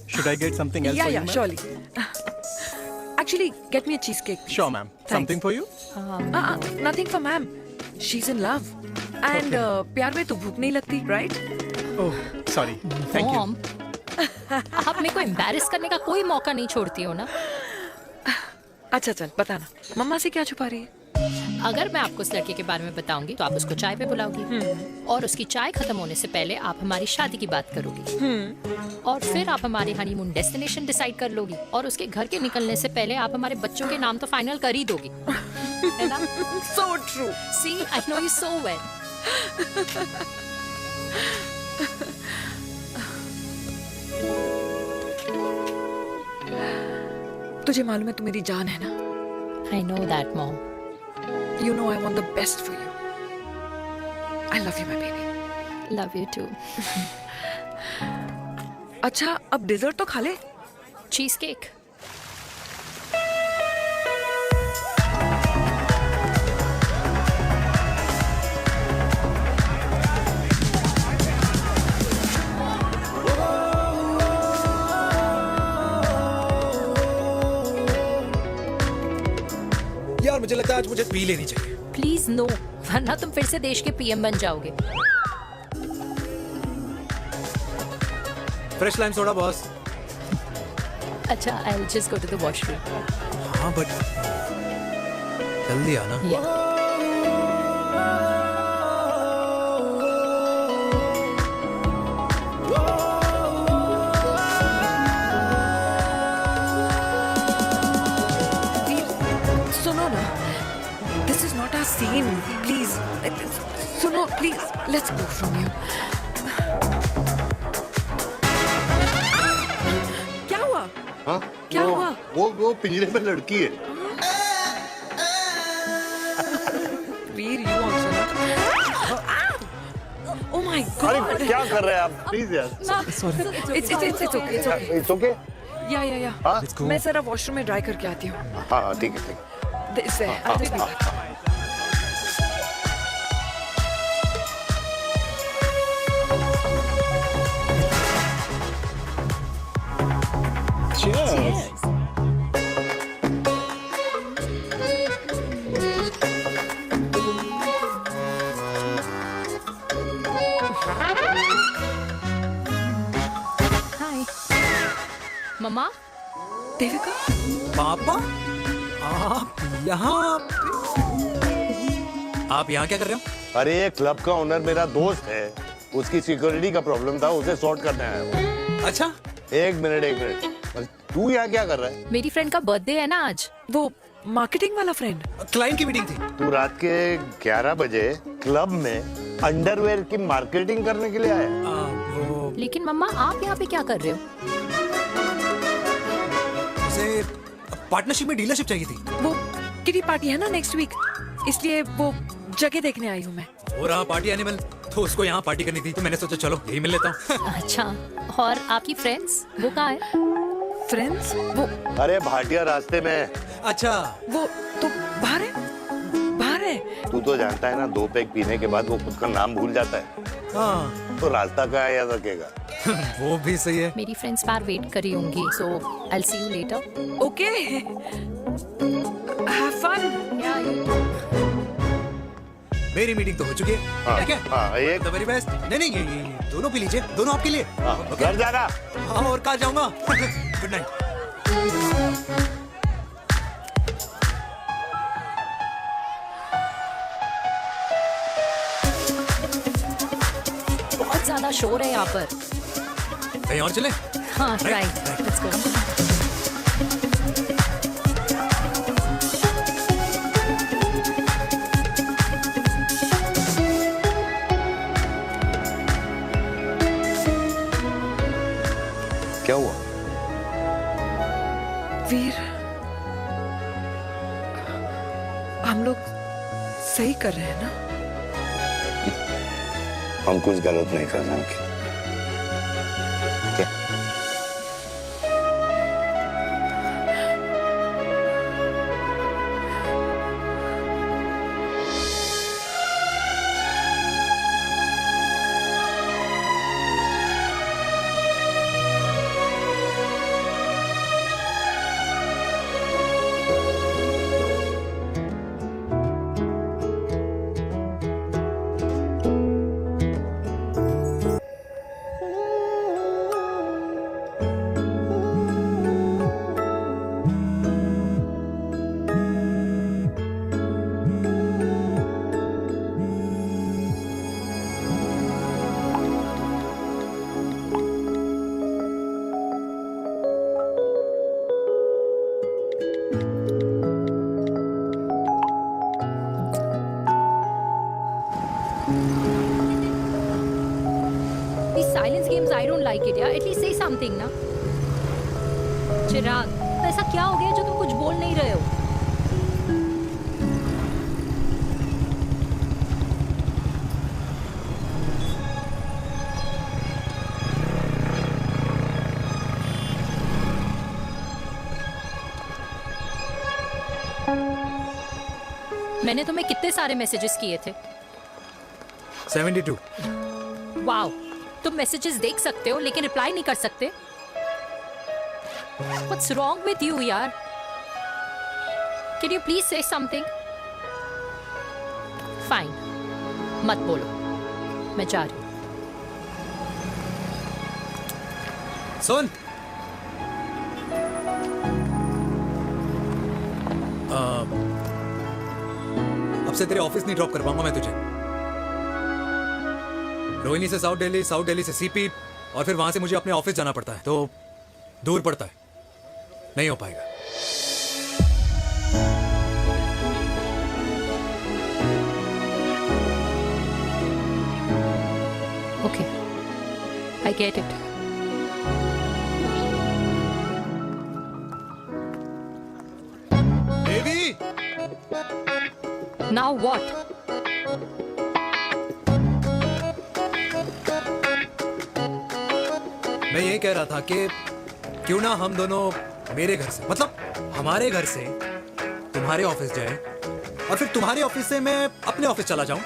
Should I get something else for you, ma'am? surely. Actually, get me a cheesecake. Sure, ma'am. Something for you? Nothing for ma'am. She's in love. And प्यार में तो भूख नहीं लगती, right? Oh, sorry. Thank you. Mom, आप मेरे को एम्बैरेस करने का कोई मौका नहीं छोड़ती हो ना। अच्छा चल बताना, मम्मा से क्या छुपा रही है? अगर मैं आपको उस लड़के के बारे में बताऊंगी तो आप उसको चाय पे बुलाओगी, और उसकी चाय खत्म होने से पहले आप हमारी शादी की बात करोगी, और फिर आप हमारे हनीमून डेस्टिनेशन डिसाइड कर लोगी, और उसके घर के निकलने से पहले आप हमारे बच्चों के नाम तो फाइनल कर ही दोगी, है ना? So true. See, I know you so well. तुझे मालूम है तू मेरी जान है ना? I know that, Mom. You know I want the best for you. I love you, my baby. Love you too. अच्छा, अब डिजर्ट तो खा ले। Cheese cake. यार मुझे लगता है आज मुझे पी लेनी चाहिए। Please no, वरना तुम फिर से देश के PM बन जाओगे। Fresh lime soda boss. अच्छा, I'll just go to the washroom. हाँ बट जल्दी आना। Yeah. सुनो ना, this is not our scene. Please, सुनो, please, let's go from here. क्या हुआ? हाँ? क्या हुआ? वो पिंजरे में लड़की है। वीर, you also not. Oh my God! अरे क्या कर रहे हैं आप? प्लीज यार। It's okay. It's okay? या हाँ? मैं जरा वॉशरूम में ड्राई करके आती हूँ। हाँ ठीक है। This way. I'll be back. Cheers. Hi. मम्मा? देविका? पापा आप यहाँ क्या कर रहे हो? अरे ये क्लब का ओनर मेरा दोस्त है, उसकी सिक्योरिटी का प्रॉब्लम था, उसे सॉर्ट करने आया हूँ। अच्छा, एक मिनट। तू यहाँ क्या कर रहा है? मेरी फ्रेंड का बर्थडे है ना आज। वो मार्केटिंग वाला फ्रेंड। क्लाइंट की मीटिंग थी। तू रात के 11 बजे क्लब में अंडरवेयर की मार्केटिंग करने के लिए आया? लेकिन मम्मा आप यहाँ पे क्या कर रहे हो? उसे पार्टनरशिप में डीलरशिप चाहिए थी। वो किटी पार्टी है ना नेक्स्ट वीक, इसलिए वो जगह देखने आई हूँ मैं। हो रहा पार्टी एनिमल, तो उसको यहाँ पार्टी करनी थी, तो मैंने सोचा चलो यही मिल लेता हूँ। अच्छा, और आपकी फ्रेंड्स वो कहाँ है? फ्रेंड्स? वो अरे भाटिया रास्ते में। अच्छा, वो तो बाहर है। तू तो जानता है ना, 2 पैक पीने के बाद वो खुद का नाम भूल जाता है। हाँ। तो रास्ता कहाँ याद रखेगा? वो भी सही है। मेरी फ्रेंड्स बाहर वेट कर रही होंगी, so I'll see you later. Okay. Have fun. मेरी मीटिंग तो हो चुकी है। हाँ, ठीक है? हाँ, एक The very best। नहीं ये दोनों पी लीजिए, दोनों आपके लिए। घर जाना। हाँ, और कहाँ जाऊंगा? Good night. बहुत ज्यादा शोर है यहाँ पर। कहीं और चले? हाँ, राइट, लेट्स गो। क्या हुआ? वीर, हम लोग सही कर रहे हैं ना? हम कुछ गलत नहीं कर रहे हैं। क्या? These silence games, I don't like it. Yeah, at least say something, na. Chirag. ऐसा क्या हो गया जो तुम कुछ बोल नहीं रहे हो? मैंने तुम्हें कितने सारे मैसेजेस किए थे? 72। वाओ, तुम मैसेजेस देख सकते हो लेकिन रिप्लाई नहीं कर सकते? What's wrong with you, यार? Can you please say something? Fine, मत बोलो, मैं जा रही हूँ। सुन, अब से तेरे ऑफिस नहीं ड्रॉप कर पाऊंगा मैं तुझे। रोहिणी से साउथ दिल्ली से सीपी, और फिर वहां से मुझे अपने ऑफिस जाना पड़ता है, तो दूर पड़ता है, नहीं हो पाएगा। Okay, I get it. Devi! Now what? मैं ये कह रहा था कि क्यों ना हम दोनों मेरे घर से, मतलब हमारे घर से तुम्हारे ऑफिस जाए, और फिर तुम्हारे ऑफिस से मैं अपने ऑफिस चला जाऊं,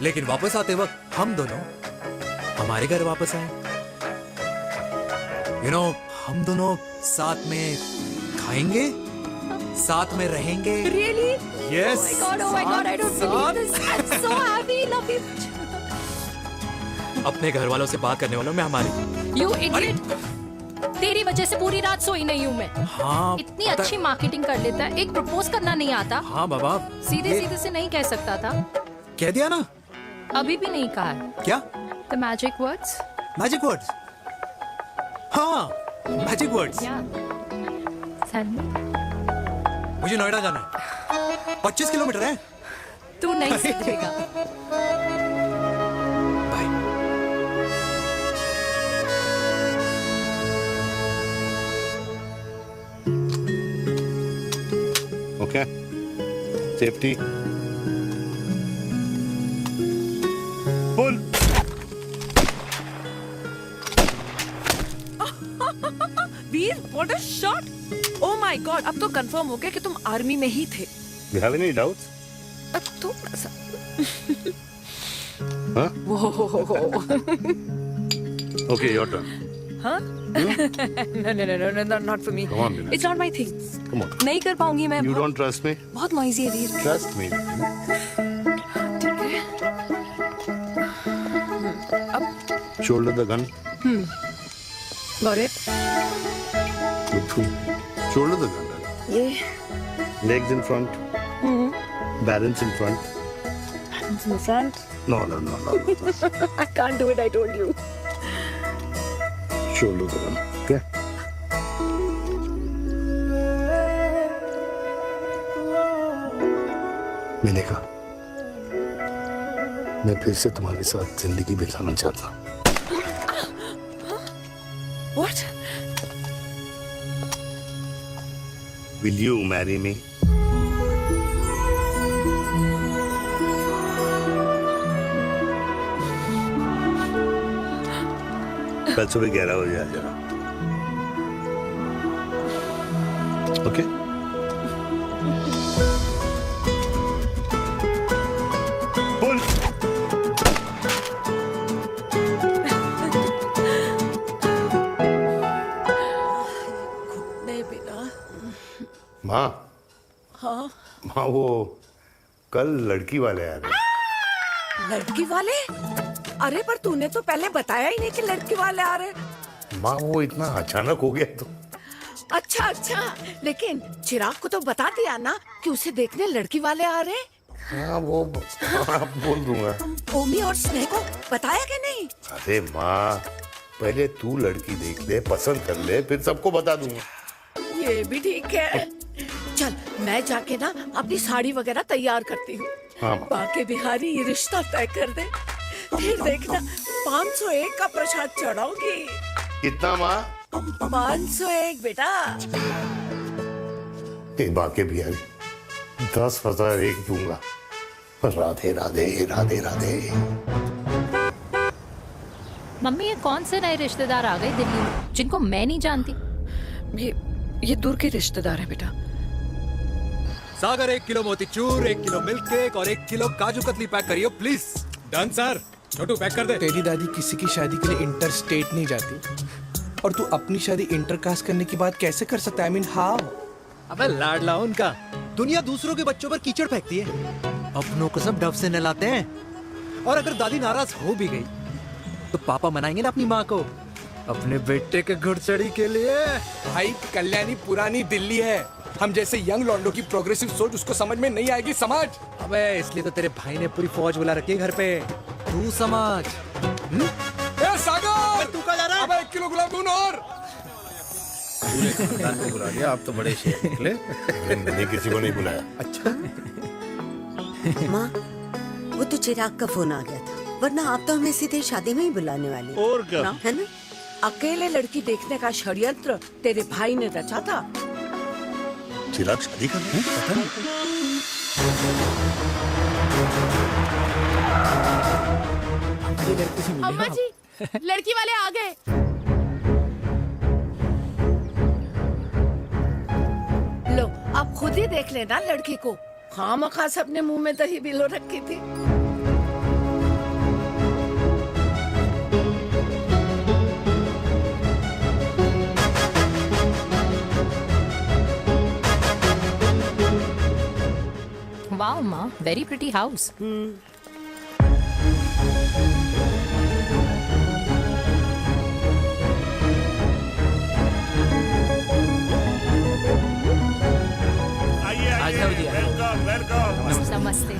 लेकिन वापस आते वक्त हम दोनों हमारे घर वापस आए। हम दोनों साथ में खाएंगे, साथ में रहेंगे। Really? Yes. Oh my God, I don't believe this. I'm so happy, love you. अपने घर वालों से बात करने वालों में हमारी। You idiot! तेरी वजह से पूरी रात सोई नहीं हूँ मैं। हाँ, इतनी अच्छी मार्केटिंग कर लेता है, एक प्रपोज करना नहीं आता। हाँ बाबा, सीधे सीधे से नहीं कह सकता था। कह दिया ना। अभी भी नहीं कहा है। क्या? The magic words? Magic words? हाँ, मैजिक वर्ड्स। Tell me. मुझे नोएडा जाना है, 25 किलोमीटर है। तू नहीं सीखेगा। Okay. Safety. Pull. Veer, what a shot! Oh my God, अब तो कंफर्म हो गया कि तुम आर्मी में ही थे। You have any doubts? अब तो Huh? वो Okay, your turn. हाँ? No, not for me. Come on, Bina. It's not my thing. Come on. नहीं कर पाऊंगी मैं। You don't trust me? बहुत noisy है वीर। Trust me. ठीक है। अब Shoulder the gun. got it. Good. Shoulder the gun. ये Legs in front. Balance in front. hands in front. No. I can't do it. I told you. Shoulder the gun. Okay. मिलेगा। मैं फिर से तुम्हारे साथ जिंदगी बिताना चाहता हूँ। What? Will you marry me? कल सुबह 11 बजे आ जाना। ओके? पुल। नहीं बेटा। माँ, हाँ, माँ वो कल लड़की वाले आ रहे। लड़की वाले? अरे पर तूने तो पहले बताया ही नहीं कि लड़की वाले आ रहे। माँ वो इतना अचानक हो गया तो। अच्छा, लेकिन चिराग को तो बता दिया ना कि उसे देखने लड़की वाले आ रहे। हाँ वो आप बोल दूंगा। ओमी और स्नेह को बताया कि नहीं? अरे माँ, पहले तू लड़की देख ले, पसंद कर ले, फिर सबको बता दूंगा। ये भी ठीक है। चल मैं जाके ना अपनी साड़ी वगैरह तैयार करती हूँ। हाँ। बाकी बिहारी ये रिश्ता तय कर दे, फिर देखना 501 का प्रसाद चढ़ाओगी। कितना माँ? 501 बेटा। ये बाकी भी आई 10,000 एक दूंगा। राधे राधे राधे राधे। मम्मी, ये कौन से नए रिश्तेदार आ गए दिल्ली में जिनको मैं नहीं जानती? ये दूर के रिश्तेदार है बेटा। सागर 1 किलो मोतीचूर, 1 किलो मिल्क केक और 1 किलो काजू कतली पैक करियो please. Done sir. Chhotu pack कर दे। तेरी दादी किसी की शादी के लिए इंटर स्टेट नहीं जाती, और तू अपनी शादी इंटर कास्ट करने की बात कैसे कर सकता है? I mean, how? अबे लाडला उनका। दुनिया दूसरों के बच्चों पर कीचड़ फेंकती है, अपनों को सब डब से नहलाते हैं। और अगर दादी नाराज हो भी गई तो पापा मनाएंगे ना अपनी माँ को अपने बेटे के घुड़चड़ी के लिए। भाई कल्याणी पुरानी दिल्ली है, हम जैसे यंग लॉन्डो की प्रोग्रेसिव सोच उसको समझ में नहीं आएगी। समझ। अबे इसलिए तो तेरे भाई ने पूरी फौज बुला रखी है घर पे, तू समझ। ए सागर, तू कहाँ जा रहा है? अबे 1 किलो गुलाब जामुन और। पूरे खानदान को बुला लिया, आप तो बड़े शेर निकले। मैंने किसी को नहीं बुलाया। अच्छा। माँ, वो तो चिराग का फोन आ गया था, वरना आप तो हमें सीधे शादी में ही बुलाने वाले। और क्या? है ना? अकेले लड़की देखने का षड्यंत्र तेरे भाई ने रचा था। चिराग शादी कर रहे हैं? पता नहीं। अम्मा जी, लड़की वाले आ गए। लो, आप खुद ही देख लेना लड़की को। खामखा सबने मुंह में दही बिलो रखी थी। वाओ माँ, very pretty house. Welcome welcome. नमस्ते।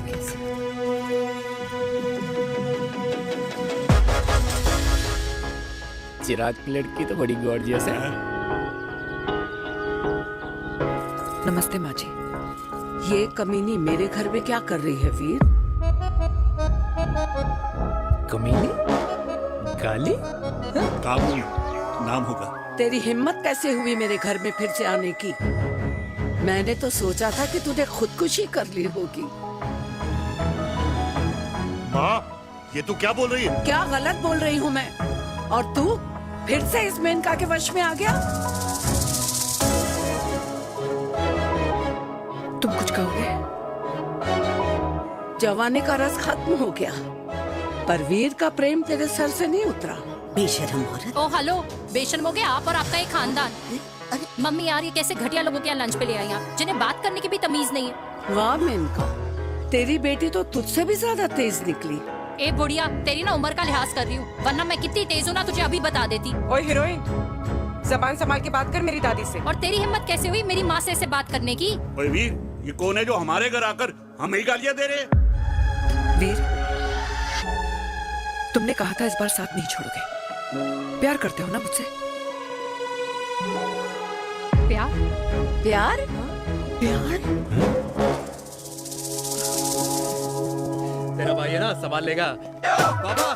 चिराग की लड़की तो बड़ी गॉर्जियस है। नमस्ते माँ जी। ये कमीनी मेरे घर में क्या कर रही है वीर? कमीनी? गाली? काबू नाम होगा। तेरी हिम्मत कैसे हुई मेरे घर में फिर से आने की? मैंने तो सोचा था कि तूने खुदकुशी कर ली होगी। माँ, ये तू क्या बोल रही है? क्या गलत बोल रही हूँ मैं? और तू फिर से इस मेनका के वश में आ गया? तुम कुछ कहोगे? जवानी का रस खत्म हो गया, पर वीर का प्रेम तेरे सर से नहीं उतरा। बेशरम औरत। ओ हेलो, बेशर्म हो गए आप और आपका एक खानदान। मम्मी यार, ये कैसे घटिया लोगों के यहाँ लंच पे ले आई आप, जिन्हें बात करने की भी तमीज नहीं है। वाह मेनका, तेरी बेटी तो तुझसे भी ज्यादा तेज निकली। ए बुढ़िया, तेरी ना उम्र का लिहाज कर रही हूँ, वरना मैं कितनी तेज हूँ ना तुझे अभी बता देती। ओए हीरोइन, जबान संभाल के बात कर मेरी दादी से। और तेरी हिम्मत कैसे हुई मेरी माँ से ऐसे बात करने की? ओए वीर, ये कौन है जो हमारे घर आकर हमें ही गालियां दे रहे? वीर, तुमने कहा था इस बार साथ नहीं छोड़ोगे। प्यार करते हो ना मुझसे? प्यार? प्यार? प्यार? तेरा भाई है ना, संभाल लेगा। बाबा।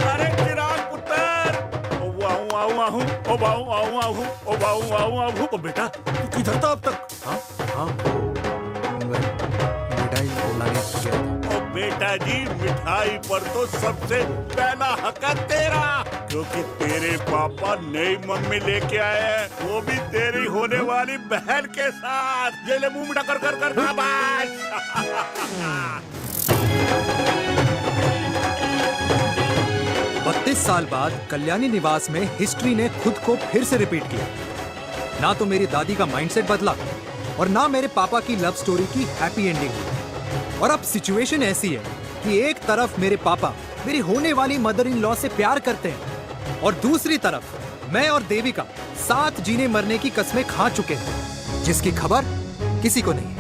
अरे चिराग पुत्र, ओ वाहू वाहू वाहू, ओ वाहू वाहू वाहू, ओ वाहू वाहू वाहू। ओ बेटा, तू किधर था अब तक? हाँ मिठाई लाने गया था। ओ बेटा जी, मिठाई पर तो सबसे पहला हक है तेरा, क्योंकि तेरे पापा नई मम्मी लेके आए हैं, वो भी तेरी होने वाली बहन के साथ। ये ले मुंह मीठा कर कर कर शाबाश। 32 साल बाद कल्याणी निवास में हिस्ट्री ने खुद को फिर से रिपीट किया। ना तो मेरी दादी का माइंडसेट बदला और ना मेरे पापा की लव स्टोरी की हैप्पी एंडिंग हुई। और अब सिचुएशन ऐसी है कि एक तरफ मेरे पापा मेरी होने वाली मदर इन लॉ से प्यार करते हैं और दूसरी तरफ मैं और देविका साथ जीने मरने की कस्में खा चुके हैं, जिसकी खबर किसी को नहीं है।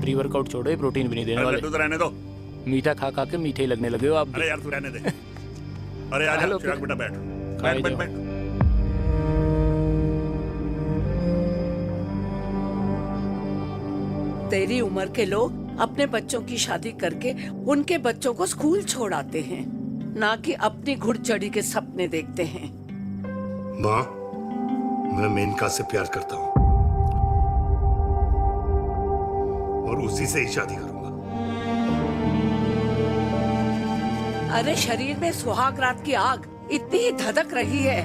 प्री वर्कआउट छोड़ो, ये प्रोटीन भी नहीं देने वाले। तो रहने दो, मीठा खा खा के मीठे ही लगने लगे हो आप। अरे यार तू रहने दे। अरे आजा चिराग बेटा, बैठ बैठ बैठ बैठ। तेरी उम्र के लोग अपने बच्चों की शादी करके उनके बच्चों को स्कूल छोड़ाते हैं, ना कि अपनी घुड़चढ़ी के सपने देखते हैं। माँ, मैं मेनका से प्यार करता हूँ और उसी से ही शादी करूंगा। अरे शरीर में सुहाग रात की आग इतनी ही धधक रही है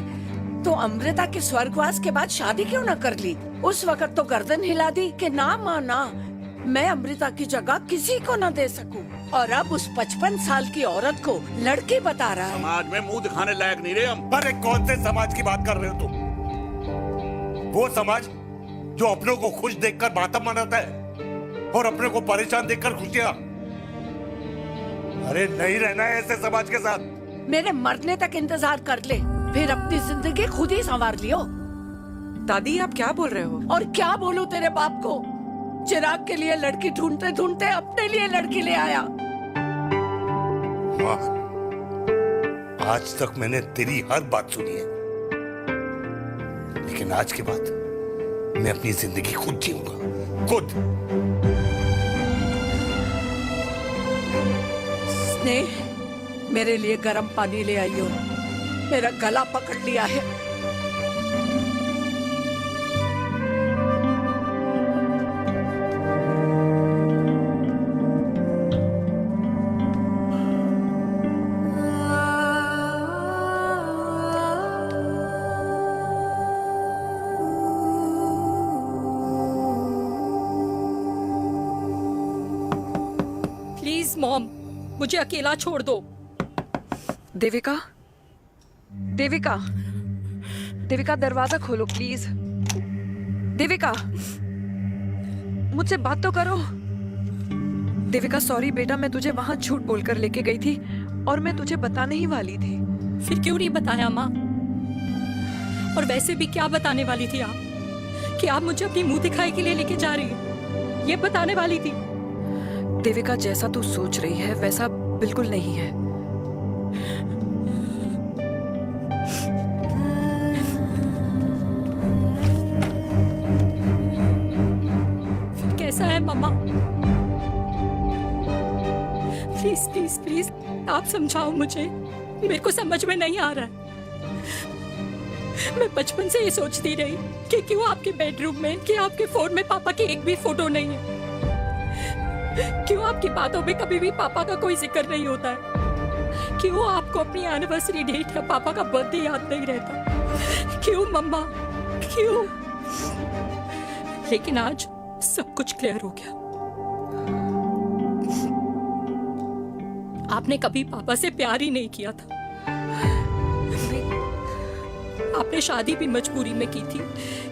तो अमृता के स्वर्गवास के बाद शादी क्यों न कर ली? उस वक्त तो गर्दन हिला दी कि ना माँ ना, मैं अमृता की जगह किसी को न दे सकूं। और अब उस 55 साल की औरत को लड़की बता रहा है। समाज में मुंह दिखाने लायक नहीं रहे हम। अरे कौन से समाज की बात कर रहे हो तुम? वो समाज जो अपनों को खुश देखकर मातम मनाता है और अपने को परेशान देखकर खुशियां। अरे नहीं रहना है ऐसे समाज के साथ। मेरे मरने तक इंतजार कर ले, फिर अपनी जिंदगी खुद ही संवार लियो। दादी आप क्या बोल रहे हो? और क्या बोलूं तेरे बाप को? चिराग के लिए लड़की ढूंढते ढूंढते अपने लिए लड़की ले आया। माँ, आज तक मैंने तेरी हर बात सुनी है, लेकिन आज के बाद मैं अपनी जिंदगी खुद जीऊंगा, खुद। स्नेह, मेरे लिए गर्म पानी ले आइयो, मेरा गला पकड़ लिया है। प्लीज मॉम, मुझे अकेला छोड़ दो। देविका, देविका, देविका दरवाजा खोलो प्लीज। देविका, मुझसे बात तो करो। देविका सॉरी बेटा, मैं तुझे वहां झूठ बोलकर लेके गई थी और मैं तुझे बताने ही वाली थी। फिर क्यों नहीं बताया माँ? और वैसे भी क्या बताने वाली थी आप? कि आप मुझे अपनी मुंह दिखाई के लिए लेके जा रही हो, ये बताने वाली थी। देविका जैसा तू सोच रही है वैसा बिल्कुल नहीं है। फिर कैसा है मम्मा? प्लीज प्लीज प्लीज आप समझाओ मुझे, मेरे को समझ में नहीं आ रहा है। मैं बचपन से ये सोचती रही कि क्यों आपके बेडरूम में, कि आपके फोन में पापा की एक भी फोटो नहीं है, क्यों आपकी बातों में कभी भी पापा का कोई जिक्र नहीं होता है, क्यों आपको अपनी एनिवर्सरी डेट या पापा का बर्थडे याद नहीं रहता, क्यों मम्मा क्यों? लेकिन आज सब कुछ क्लियर हो गया। आपने कभी पापा से प्यार ही नहीं किया था। आपने शादी भी मजबूरी में की थी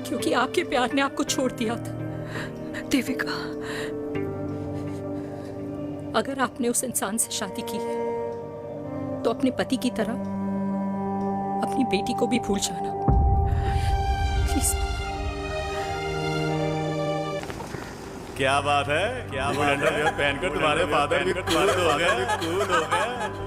क्योंकि आपके प्यार ने आपको छोड़ दिया था। देविका, अगर आपने उस इंसान से शादी की है तो अपने पति की तरह अपनी बेटी को भी भूल जाना प्लीज। क्या बात है, क्या अंडरवियर पहनकर तुम्हारे फादर भी कूल हो गए।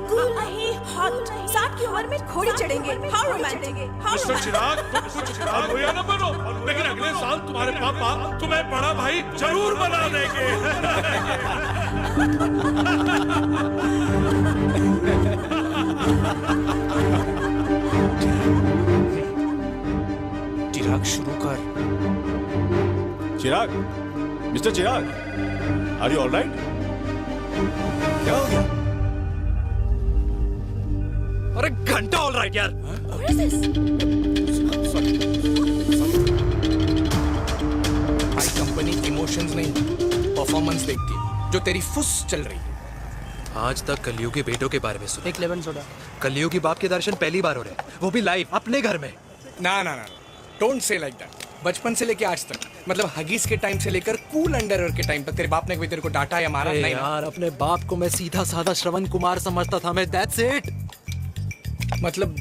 कूल नहीं, हॉट। 60 की उम्र में घोड़ी चढ़ेंगे। How romantic. मिस्टर चिराग, तुम कुछ चिराग हुआ ना बनो, लेकिन अगले साल तुम्हारे पापा तुम्हें बड़ा भाई जरूर बना देंगे। चिराग शुरू कर। Chirag, mister Chirag, are you alright? क्या हो गया? अरे घंटा ऑलराइट यार। भाई कंपनी इमोशंस नहीं परफॉर्मेंस देखती है, जो तेरी फुस चल रही है। आज तक कलयुगी बेटों के बारे में सुना। एक लेमन सोडा। कलयुगी बाप के दर्शन पहली बार हो रहे हैं, वो भी लाइव अपने घर में। ना ना ना, डोंट से लाइक दैट। बचपन से लेके आज तक, मतलब हगीज के टाइम से लेकर कूल अंडरवेयर के टाइम तक तेरे बाप ने कभी तेरे को डांटा या मारा नहीं? यार, अपने बाप को मैं सीधा साधा श्रवण कुमार समझता था मैं, दैट्स इट। मतलब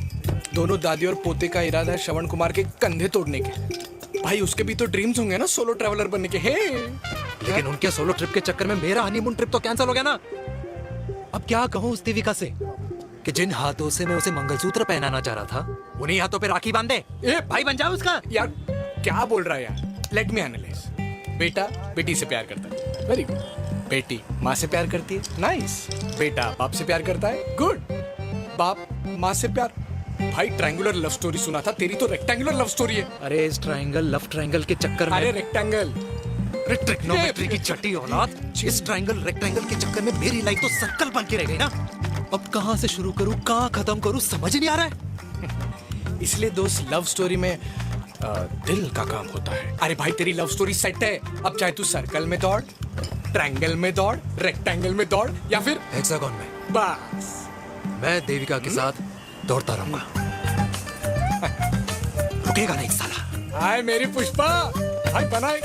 दोनों दादी और पोते का इरादा है श्रवण कुमार के कंधे तोड़ने के। भाई उसके भी तो ड्रीम्स होंगे ना सोलो ट्रैवलर बनने के। हे लेकिन उनके सोलो ट्रिप के चक्कर में मेरा हनीमून ट्रिप तो कैंसिल हो गया ना। अब क्या कहूँ उस देविका से कि जिन हाथों से मैं उसे मंगलसूत्र पहनाना चाह रहा था, उन्हीं हाथों पे राखी बांध दे। ए भाई बन जाओ उसका। यार क्या बोल रहा है यार? Let me analyse. बेटा बेटी से प्यार करता है, वेरी गुड। बेटी माँ से प्यार करती है, नाइस। बेटा बाप से प्यार करता है, गुड। बाप माँ से प्यार। भाई ट्रायंगुलर लव स्टोरी सुना था, तेरी तो रेक्टेंगुलर लव स्टोरी है। अरे इस ट्रायंगल लव ट्रायंगल के चक्कर में, अरे रेक्टेंगल, ट्रिग्नोमेट्री की छठी औलाद, इस ट्रायंगल रेक्टेंगल के चक्कर में मेरी लाइफ तो सर्कल बन के रह गई ना। अब कहाँ से शुरू करूँ, कहाँ खत्म करूँ, समझ नहीं आ रहा है। इसलिए दोस्त लव स्टोरी में दिल का काम होता है। अरे भाई तेरी लव स्टोरी सेट है, अब चाहे तू सर्कल में दौड़, ट्रायंगल में दौड़, रेक्टेंगल में दौड़ या फिर हेक्सागोन में। बस मैं देविका के साथ दौड़ता रहूंगा, रुकेगा नहीं साला। हाय मेरी पुष्पा, हाय बनाए।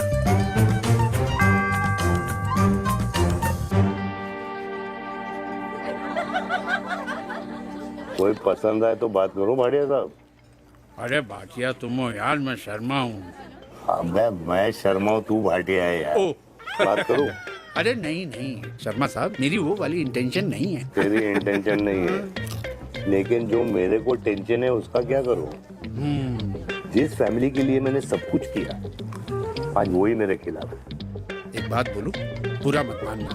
कोई पसंद आए तो बात करो भाटिया साहब। अरे भाटिया तुम हो यार, मैं शर्मा हूँ। अबे मैं शर्मा हूँ, तू भाटिया है यार। बात करो। अरे नहीं नहीं शर्मा साहब, मेरी वो वाली इंटेंशन नहीं है। तेरी इंटेंशन नहीं है, लेकिन जो मेरे को टेंशन है उसका क्या करूँ। जिस फैमिली के लिए मैंने सब कुछ किया, आज वही मेरे खिलाफ है। एक बात बोलूं, पूरा मत मानना,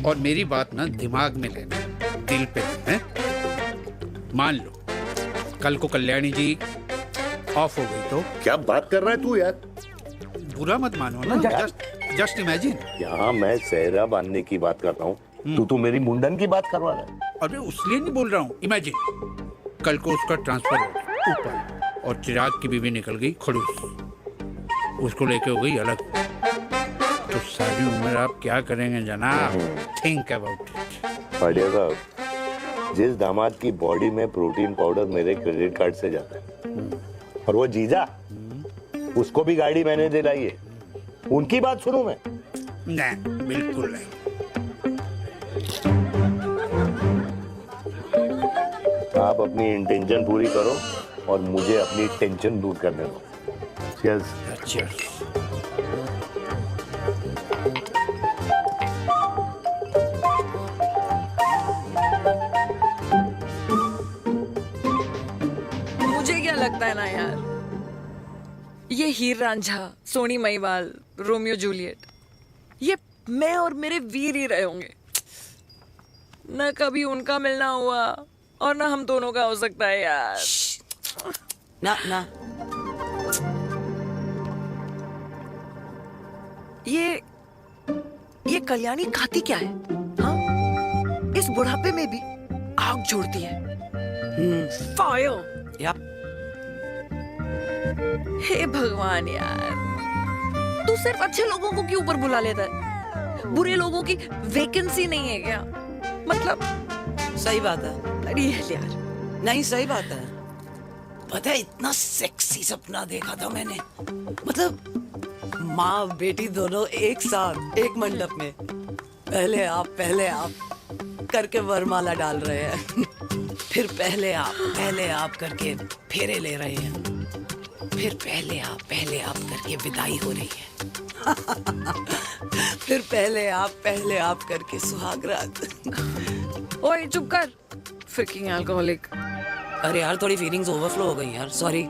और मेरी बात ना दिमाग में लेना, दिल पे है। मान लो कल को कल्याणी जी ऑफ हो गई तो क्या बात कर रहा है तू यार। बुरा मत मानो ना, जस्ट इमेजिन। यहाँ मैं सेहरा बांधने की बात कर रहा हूँ, तू मेरी मुंडन की बात करवा रहा है। अरे उसलिए नहीं बोल रहा हूँ, इमेजिन कल को उसका ट्रांसफर हो गया ऊपर और चिराग की बीवी निकल गई खड़ूस, उसको लेके हो गई अलग, तो सारी उम्र आप क्या करेंगे जनाब। Think about it. बढ़िया साहब, जिस दामाद की बॉडी में प्रोटीन पाउडर मेरे क्रेडिट कार्ड से जाता है, और वो जीजा, उसको भी गाड़ी मैंने दिलाई है, उनकी बात सुनूं मैं? नहीं, बिल्कुल नहीं। आप अपनी इंटेंशन पूरी करो और मुझे अपनी टेंशन दूर करने दो। Cheers. मुझे क्या लगता है ना यार, ये हीर रांझा, सोनी महिवाल, रोमियो जूलियट, ये मैं और मेरे वीर ही रहे होंगे। न कभी उनका मिलना हुआ और ना हम दोनों का हो सकता है यार। ना ना, ये कल्याणी खाती क्या है? हाँ? इस बुढ़ापे में भी आग जोड़ती है। फायर। हे भगवान यार, तू सिर्फ अच्छे लोगों को क्यों ऊपर बुला लेता है? बुरे लोगों की वैकेंसी नहीं है क्या? मतलब सही बात है। अरे यार, नहीं सही बात है। पता है इतना सेक्सी सपना देखा था मैंने, मतलब माँ बेटी दोनों एक साथ एक मंडप में, पहले आप करके वरमाला डाल रहे हैं, फिर पहले आप करके फेरे ले रहे हैं, फिर पहले आप करके विदाई हो रही है, फिर पहले आप करके सुहाग रात। ओए चुप कर, फ्रिकिंग अल्कोहलिक। अरे यार थोड़ी फीलिंग्स ओवरफ्लो हो गई यार, सॉरी।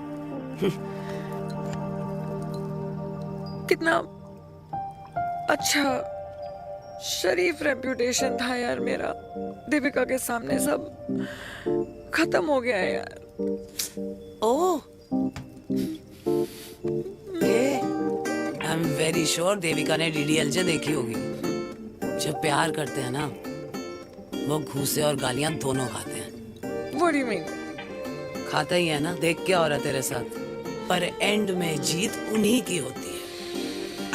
कितना अच्छा शरीफ रेप्यूटेशन था यार मेरा, दीपिका के सामने सब खत्म हो गया है यार। Oh, I am very sure Devika ने डीडीएलजे देखी होगी। जब प्यार करते हैं ना, वो घूसे और गालियां दोनों खाते हैं। What do you mean? खाता ही है ना, देख क्या हो रहा है तेरे साथ, पर एंड में जीत उन्हीं की होती है।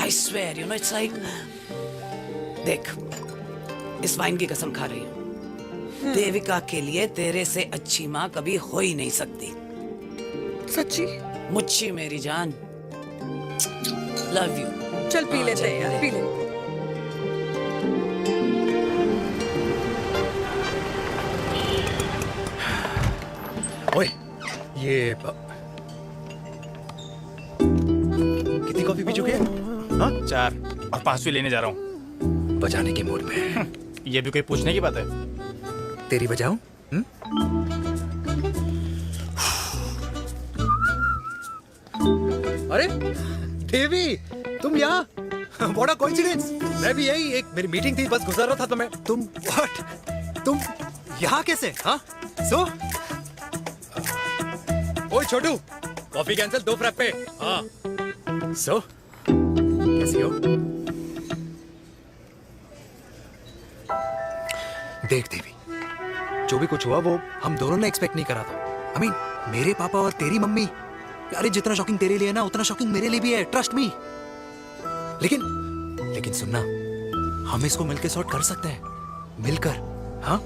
I swear, you know, it's like, देख, इस वाइन की कसम खा रही हूँ, देविका के लिए तेरे से अच्छी माँ कभी हो ही नहीं सकती। सच्ची? मुच्छी मेरी जान, लव यू। चल पी लेते हैं यार, पी ले। ओए, ये कितनी कॉफी पी चुके हैं? हाँ? 4 और 5वीं लेने जा रहा हूँ। बजाने के मूड में। ये भी कोई पूछने की बात है? तेरी बजाऊं? अरे देवी, तुम यहाँ? What a coincidence! मैं भी यही एक मेरी मीटिंग थी, बस गुजर रहा था तो मैं तुम यहाँ कैसे? हाँ? सो? ओए छोटू, कॉफी कैंसिल 2 फ्रैप्पे। हाँ। सो? कैसी हो? देख देवी, जो भी कुछ हुआ वो हम दोनों ने एक्सपेक्ट नहीं करा था। I mean, मेरे पापा और तेरी मम्मी, अरे जितना शॉकिंग तेरे लिए है ना उतना शॉकिंग मेरे लिए भी है, ट्रस्ट मी। लेकिन सुनना, हम इसको मिलकर सॉर्ट कर सकते हैं, मिलकर। हाँ?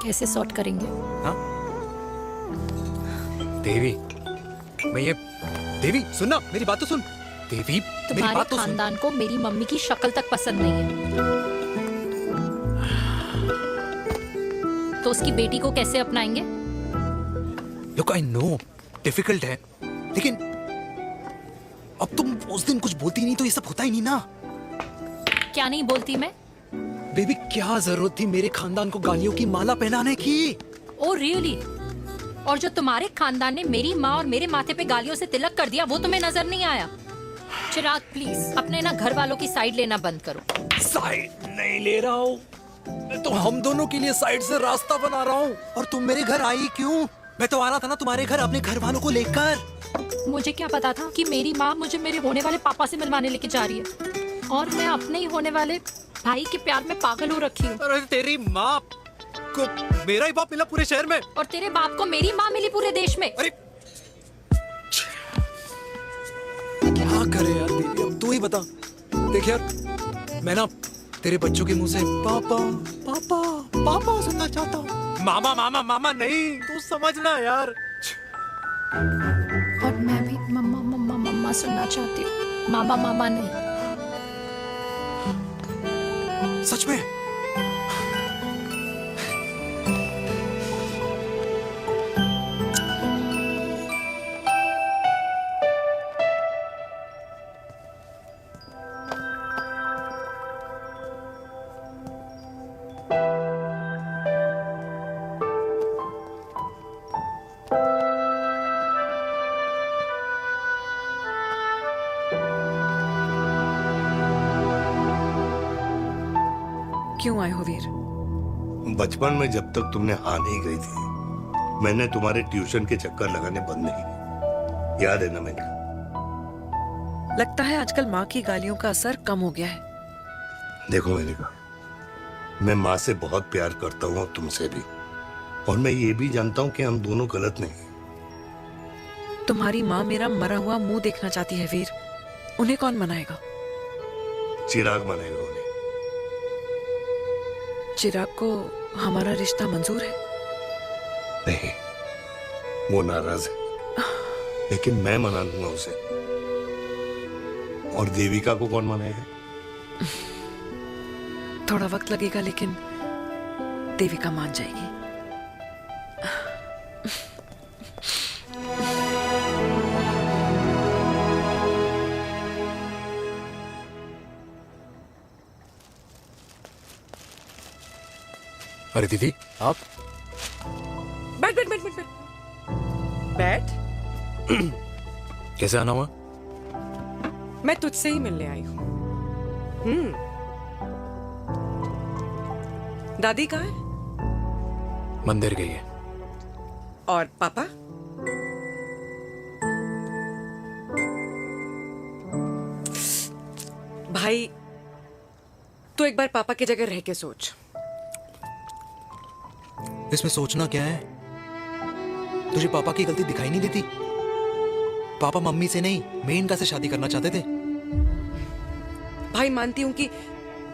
कैसे सॉर्ट करेंगे? हाँ? देवी, देवी सुनना, मेरी बात तो सुन। देवी, मेरी तुम्हारे बात तो सुन। खानदान को मेरी मम्मी की शक्ल तक पसंद नहीं है, तो उसकी बेटी को कैसे अपनाएंगे? Look, I know, डिफिकल्ट है, लेकिन अब तुम उस दिन कुछ बोलती नहीं तो ये सब होता ही नहीं ना। क्या नहीं बोलती मैं? बेबी, क्या जरूरत थी मेरे खानदान को गालियों की माला पहनाने की? Oh really? और जो तुम्हारे खानदान ने मेरी माँ और मेरे माथे पे गालियों से तिलक कर दिया, वो तुम्हें नजर नहीं आया? चिराग प्लीज अपने ना घर वालों की साइड लेना बंद करो। साइड नहीं ले रहा हूँ, मैं तो हम दोनों के लिए साइड से रास्ता बना रहा हूँ। और तुम मेरे घर आई क्यों? मैं तो आ रहा था ना तुम्हारे घर अपने घर वालों को लेकर। मुझे क्या पता था कि मेरी माँ मुझे मेरे होने वाले पापा से मिलवाने लेके जा रही है, और मैं अपने ही होने वाले भाई के प्यार में पागल हो रखी हूँ। अरे तेरी माँ को मेरा ही बाप मिला पूरे शहर में, और तेरे बाप को मेरी माँ मिली पूरे देश में। अरे क्या करे यार देवी, अब तू ही बता। देख यार, मैं ना तेरे बच्चों के मुंह से पापा पापा पापा सुनना चाहता हूँ, मामा मामा मामा नहीं, तू समझना यार। और मैं भी मम्मा मम्मा मम्मा सुनना चाहती हूँ, मामा मामा नहीं। सच में? क्यों आए हो वीर? बचपन में जब तक तुमने हाँ नहीं गई थी, मैंने तुम्हारे ट्यूशन के चक्कर लगाने बंद नहीं किए। याद है ना मैंने? लगता है आजकल माँ की गालियों का असर कम हो गया है। देखो मैंने कहा, मैं माँ से बहुत प्यार करता हूँ और तुमसे भी, और मैं ये भी जानता हूँ कि हम दोनों गलत नहीं। तुम्हारी माँ मेरा मरा हुआ मुंह देखना चाहती है वीर, उन्हें कौन मनाएगा? चिराग मनाएगा उन्हें। चिराग को हमारा रिश्ता मंजूर है? नहीं, वो नाराज है, लेकिन मैं मना लूंगा उसे। और देविका को कौन मनाएगा? थोड़ा वक्त लगेगा, लेकिन देविका मान जाएगी। अरे दीदी, आप बैठ बैठ बैठ बैठ बैठ। कैसे आना हुआ? मैं तुझसे ही मिलने आई हूँ। दादी कहाँ है? मंदिर गई है। और पापा? भाई, तू एक बार पापा की जगह रह के सोच। इसमें सोचना क्या है? तुझे पापा की गलती दिखाई नहीं देती? पापा मम्मी से नहीं, मेनका से शादी करना चाहते थे। भाई, मानती हूँ कि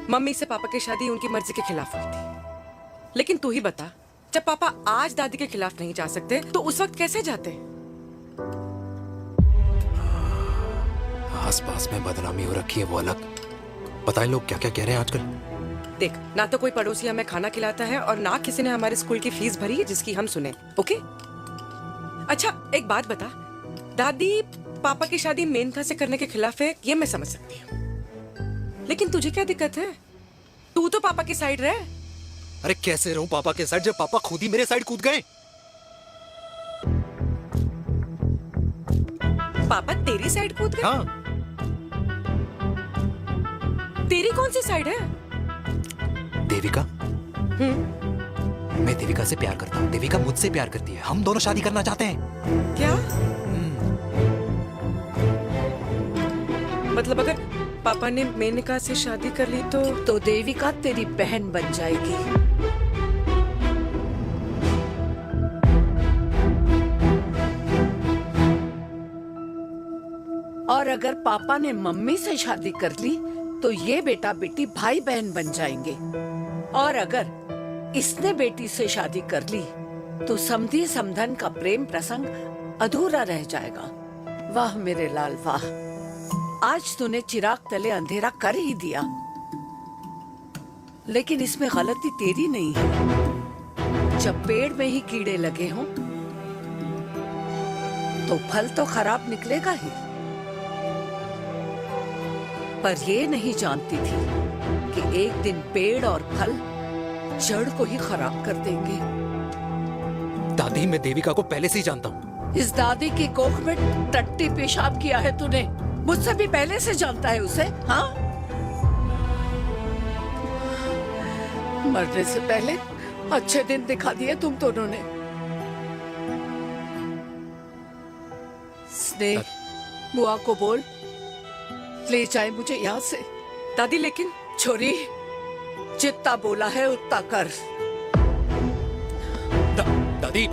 मम्मी से पापा की शादी उनकी मर्जी के खिलाफ हुई थी, लेकिन तू ही बता, जब पापा आज दादी के खिलाफ नहीं जा सकते तो उस वक्त कैसे जाते? आसपास में बदनामी हो रखी है, वो अलग। पता है लोग क्या क्या कह रहे हैं आजकल? देख, ना तो कोई पड़ोसी हमें खाना खिलाता है और ना किसी ने हमारे स्कूल की फीस भरी है जिसकी हम सुने। ओके? अच्छा, एक बात बता, दादी पापा की शादी मेनका से करने के खिलाफ है, ये मैं समझ सकती हूँ, लेकिन तुझे क्या दिक्कत है? तू तो पापा की साइड रहे। अरे कैसे रहूं पापा के साइड जब पापा खुद ही मेरे साइड कूद गए? पापा तेरी साइड कूद गए? हाँ। तेरी कौन सी साइड है? देविका, मैं देविका से प्यार करता हूँ, देविका मुझसे प्यार करती है, हम दोनों शादी करना चाहते हैं। क्या मतलब अगर पापा ने मेनका से शादी कर ली तो देविका तेरी बहन बन जाएगी। और अगर पापा ने मम्मी से शादी कर ली तो ये बेटा बेटी भाई बहन बन जाएंगे। और अगर इसने बेटी से शादी कर ली तो समधी समधन का प्रेम प्रसंग अधूरा रह जाएगा। वाह मेरे लाल वाह, आज तूने चिराग तले अंधेरा कर ही दिया। लेकिन इसमें गलती तेरी नहीं है। जब पेड़ में ही कीड़े लगे हों तो फल तो खराब निकलेगा ही। पर ये नहीं जानती थी कि एक दिन पेड़ और फल जड़ को ही खराब कर देंगे। दादी, मैं देविका को पहले से ही जानता हूँ। इस दादी की कोख में टट्टी पेशाब किया है तूने, मुझसे भी पहले से जानता है उसे। हाँ, मरने से पहले अच्छे दिन दिखा दिए तुम दोनों ने। स्नेह, बुआ को बोल ले जाए मुझे यहाँ से। दादी लेकिन छोरी, जितना बोला है उतना कर। दादी,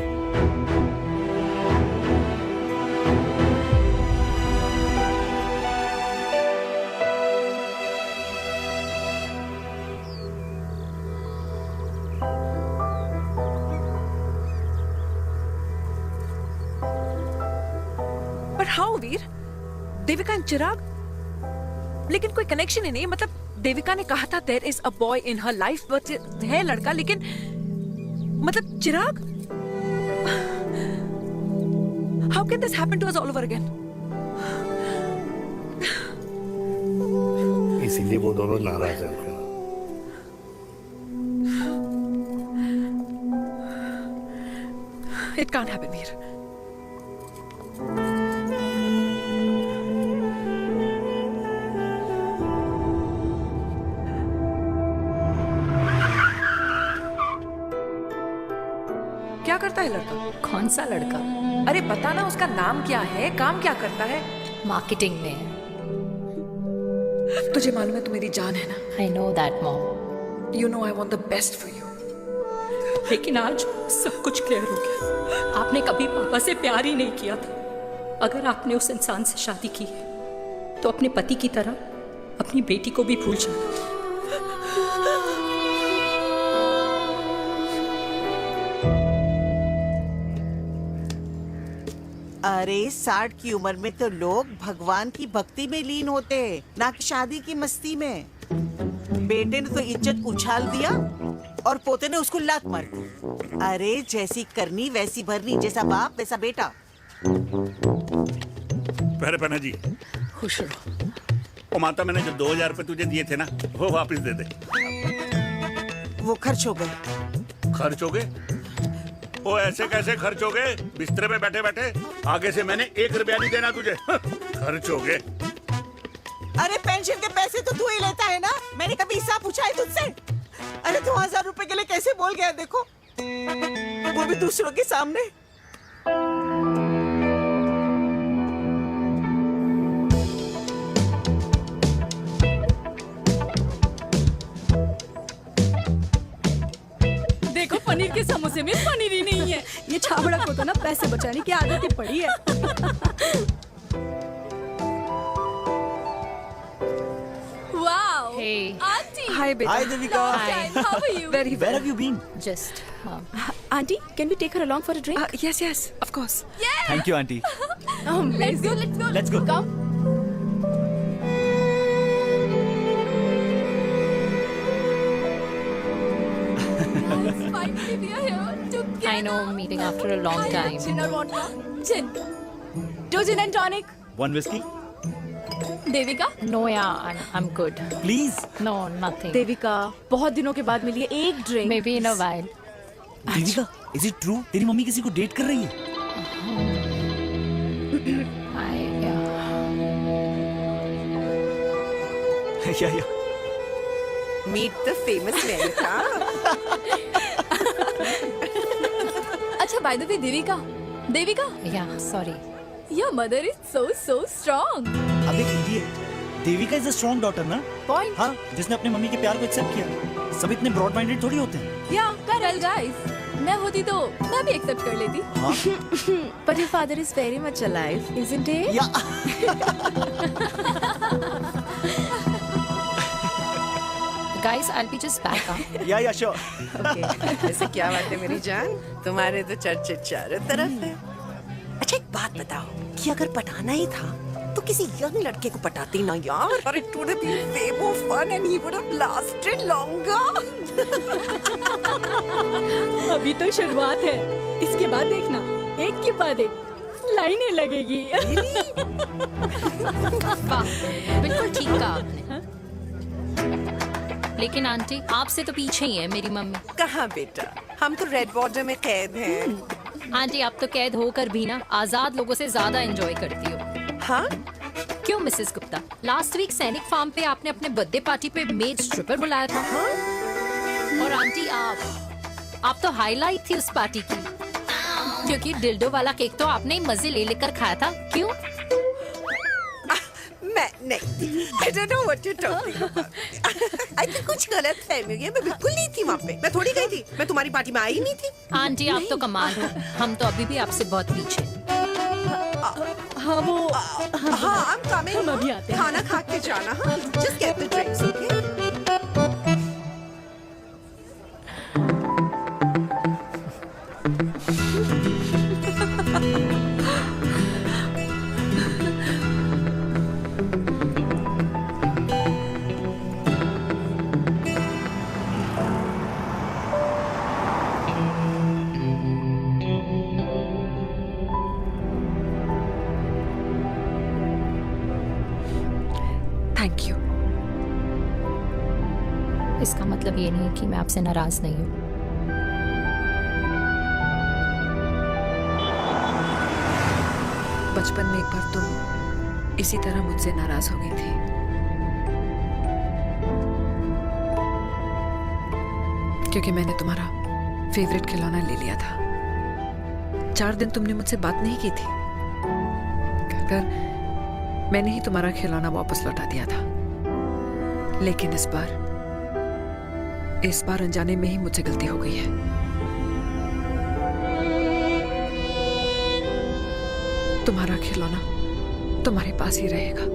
पर हाउ वीर, देविका एंड चिराग, लेकिन कोई कनेक्शन ही नहीं। मतलब देविका ने कहा था there is a boy in her life, but है लड़का, लेकिन मतलब Chirag, how can this happen to us all over again? इसीलिए वो दोनों नाराज हैं। It can't happen Veer. क्या करता है लड़का? कौन सा लड़का? अरे बता ना, उसका नाम क्या है, काम क्या करता है? मार्केटिंग में। तुझे मालूम है तू मेरी जान है ना? I know that mom. You know I want the best for you. लेकिन आज सब कुछ क्लियर हो गया। आपने कभी पापा से प्यार ही नहीं किया था। अगर आपने उस इंसान से शादी की है तो अपने पति की तरह अपनी बेटी को भी भूल जाना। अरे 60 की उम्र में तो लोग भगवान की भक्ति में लीन होते हैं, ना कि शादी की मस्ती में। बेटे ने तो इज्जत उछाल दिया और पोते ने उसको लात मार दी। अरे जैसी करनी वैसी भरनी, जैसा बाप वैसा बेटा। पहले पहना जी, खुश रहो। ओ माता, मैंने जो 2000 रुपए तुझे दिए थे ना, वो वापस दे दे। वो खर्च हो गए। खर्च हो गए? ओ ऐसे कैसे खर्च हो गए? बिस्तर पे बैठे बैठे। आगे से मैंने 1 रुपया नहीं देना तुझे। खर्च हो गए। अरे पेंशन के पैसे तो तू ही लेता है ना, मैंने कभी हिसाब पूछा है तुझसे? अरे 2000 रुपए के लिए कैसे बोल गया देखो, वो भी दूसरों के सामने। देखो पनीर के समोसे में पनीर ही नहीं है। ये छाबड़ा को तो ना पैसे बचाने की आदत ही पड़ी है। Wow, aunty. हाय बेटा। Hi, Devika. Long time. How are you? Very well. Where have you been? Just Auntie, can we take her along for a drink? Yes, yes, of course. Yeah. Thank you, auntie. Let's go. Let's go. Let's go. Come. Finally, we are here together. I know, meeting after a long time. Gin or vodka? Gin. 2 gin and tonic. One whiskey? Devika? No, yeah, I'm good. Please. No, nothing. Devika, बहुत दिनों के बाद मिली है, एक drink. Maybe in a while. Devika, is it true? तेरी मम्मी किसी को डेट कर रही है? Yeah. Yeah. Meet the famous Menaka. अच्छा by the way Devika, Devika, या sorry, your mother is so strong. अब एक idiot, Devika is a strong daughter ना? पॉइंट। हाँ, जिसने अपने मम्मी के प्यार को एक्सेप्ट किया। सब इतने ब्रॉड माइंडेड थोड़ी होते हैं। या करेल गाइस, मैं होती तो मैं भी एक्सेप्ट कर लेती। हाँ? But your father is very much alive, isn't he? Yeah. guys, I'll be just back. Yeah, sure. Okay. ऐसे क्या बात है मेरी जान, तुम्हारे तो चर्चे चारों तरफ है। अच्छा एक बात बताओ कि अगर पटाना ही था तो किसी यंग लड़के को पटाती ना यार, और it would have been way more fun and he would have lasted longer. अभी तो शुरुआत है, इसके बाद देखना एक के बाद एक लाइनें लगेगी। बिल्कुल ठीक कहा आपने। लेकिन आंटी आपसे तो पीछे ही है मेरी मम्मी। कहाँ बेटा, हम तो रेड बॉर्डर में कैद हैं। आंटी आप तो कैद होकर भी ना आजाद लोगों से ज्यादा एंजॉय करती हो। हाँ? क्यों मिसेस गुप्ता, लास्ट वीक सैनिक फार्म पे आपने अपने बर्थडे पार्टी पे मेड स्ट्रिपर बुलाया था। हाँ? और आंटी आप तो हाईलाइट थी उस पार्टी की, क्योंकि डिल्डो वाला केक तो आपने मजे ले लेकर खाया था। क्यों? मैं नहीं, I don't know what you're talking about. I think कुछ गलत फहमी हुई है, मैं बिल्कुल नहीं थी वहाँ पे, मैं थोड़ी गई थी, मैं तुम्हारी पार्टी में आई नहीं थी। आंटी आप तो कमाल हो, हम तो अभी भी आपसे बहुत पीछे। हाँ वो हाँ I'm coming, हम अभी आते हैं। खाना खा के जाना। हाँ just get the drinks, okay? Thank you. इसका मतलब ये नहीं कि मैं आपसे नाराज नहीं हूँ। बचपन में एक बार तुम इसी तरह मुझसे नाराज हो गई थी। क्योंकि मैंने तुम्हारा फेवरेट खिलौना ले लिया था। 4 दिन तुमने मुझसे बात नहीं की थी, कहकर मैंने ही तुम्हारा खिलौना वापस लौटा दिया था। लेकिन इस बार अनजाने में ही मुझसे गलती हो गई है। तुम्हारा खिलौना तुम्हारे पास ही रहेगा।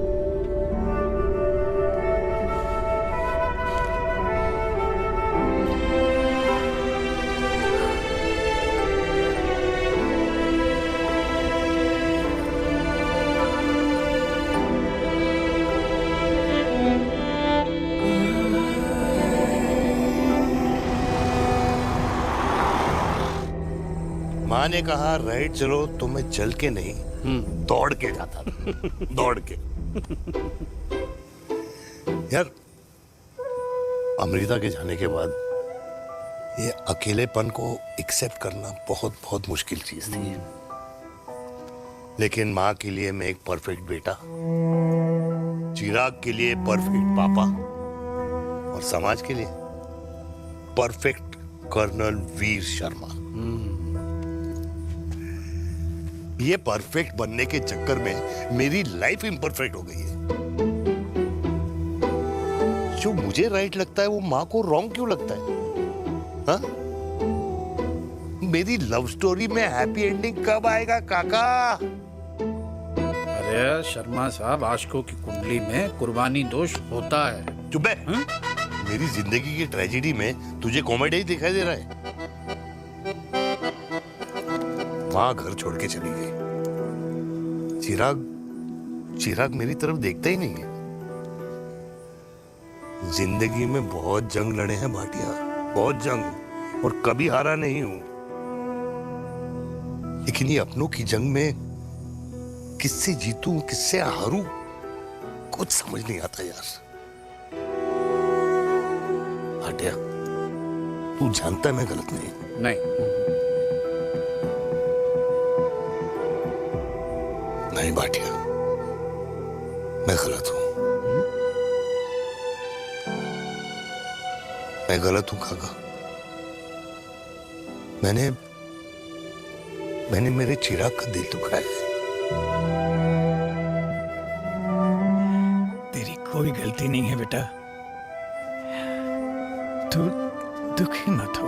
माँ ने कहा राइट चलो, तो मैं चल के नहीं दौड़ के जाता था। दौड़ के। यार अमृता के जाने के बाद ये अकेलेपन को एक्सेप्ट करना बहुत बहुत मुश्किल चीज थी। लेकिन माँ के लिए मैं एक परफेक्ट बेटा, चिराग के लिए परफेक्ट पापा, और समाज के लिए परफेक्ट कर्नल वीर शर्मा। ये परफेक्ट बनने के चक्कर में मेरी लाइफ इम्परफेक्ट हो गई है। जो मुझे राइट लगता है वो माँ को रॉन्ग क्यों लगता है? हाँ? मेरी लव स्टोरी में हैप्पी एंडिंग कब आएगा काका? अरे शर्मा साहब, आशिकों की कुंडली में कुर्बानी दोष होता है। चुप है। मेरी जिंदगी की ट्रेजेडी में तुझे कॉमेडी ही दिखाई दे रहा है। माँ घर छोड़ के चली गई। चिराग मेरी तरफ देखता ही नहीं है। जिंदगी में बहुत जंग लड़े हैं भाटिया, बहुत जंग, और कभी हारा नहीं हूं। लेकिन ये अपनों की जंग में किससे जीतूं किससे हारूं कुछ समझ नहीं आता यार। भाटिया तू जानता है मैं गलत नहीं। नहीं भाटिया, मैं गलत हूं। मैं गलत हूं काका। मैंने मेरे चिराग का दिल दुखाया है। तेरी कोई गलती नहीं है बेटा, तू दुखी मत हो।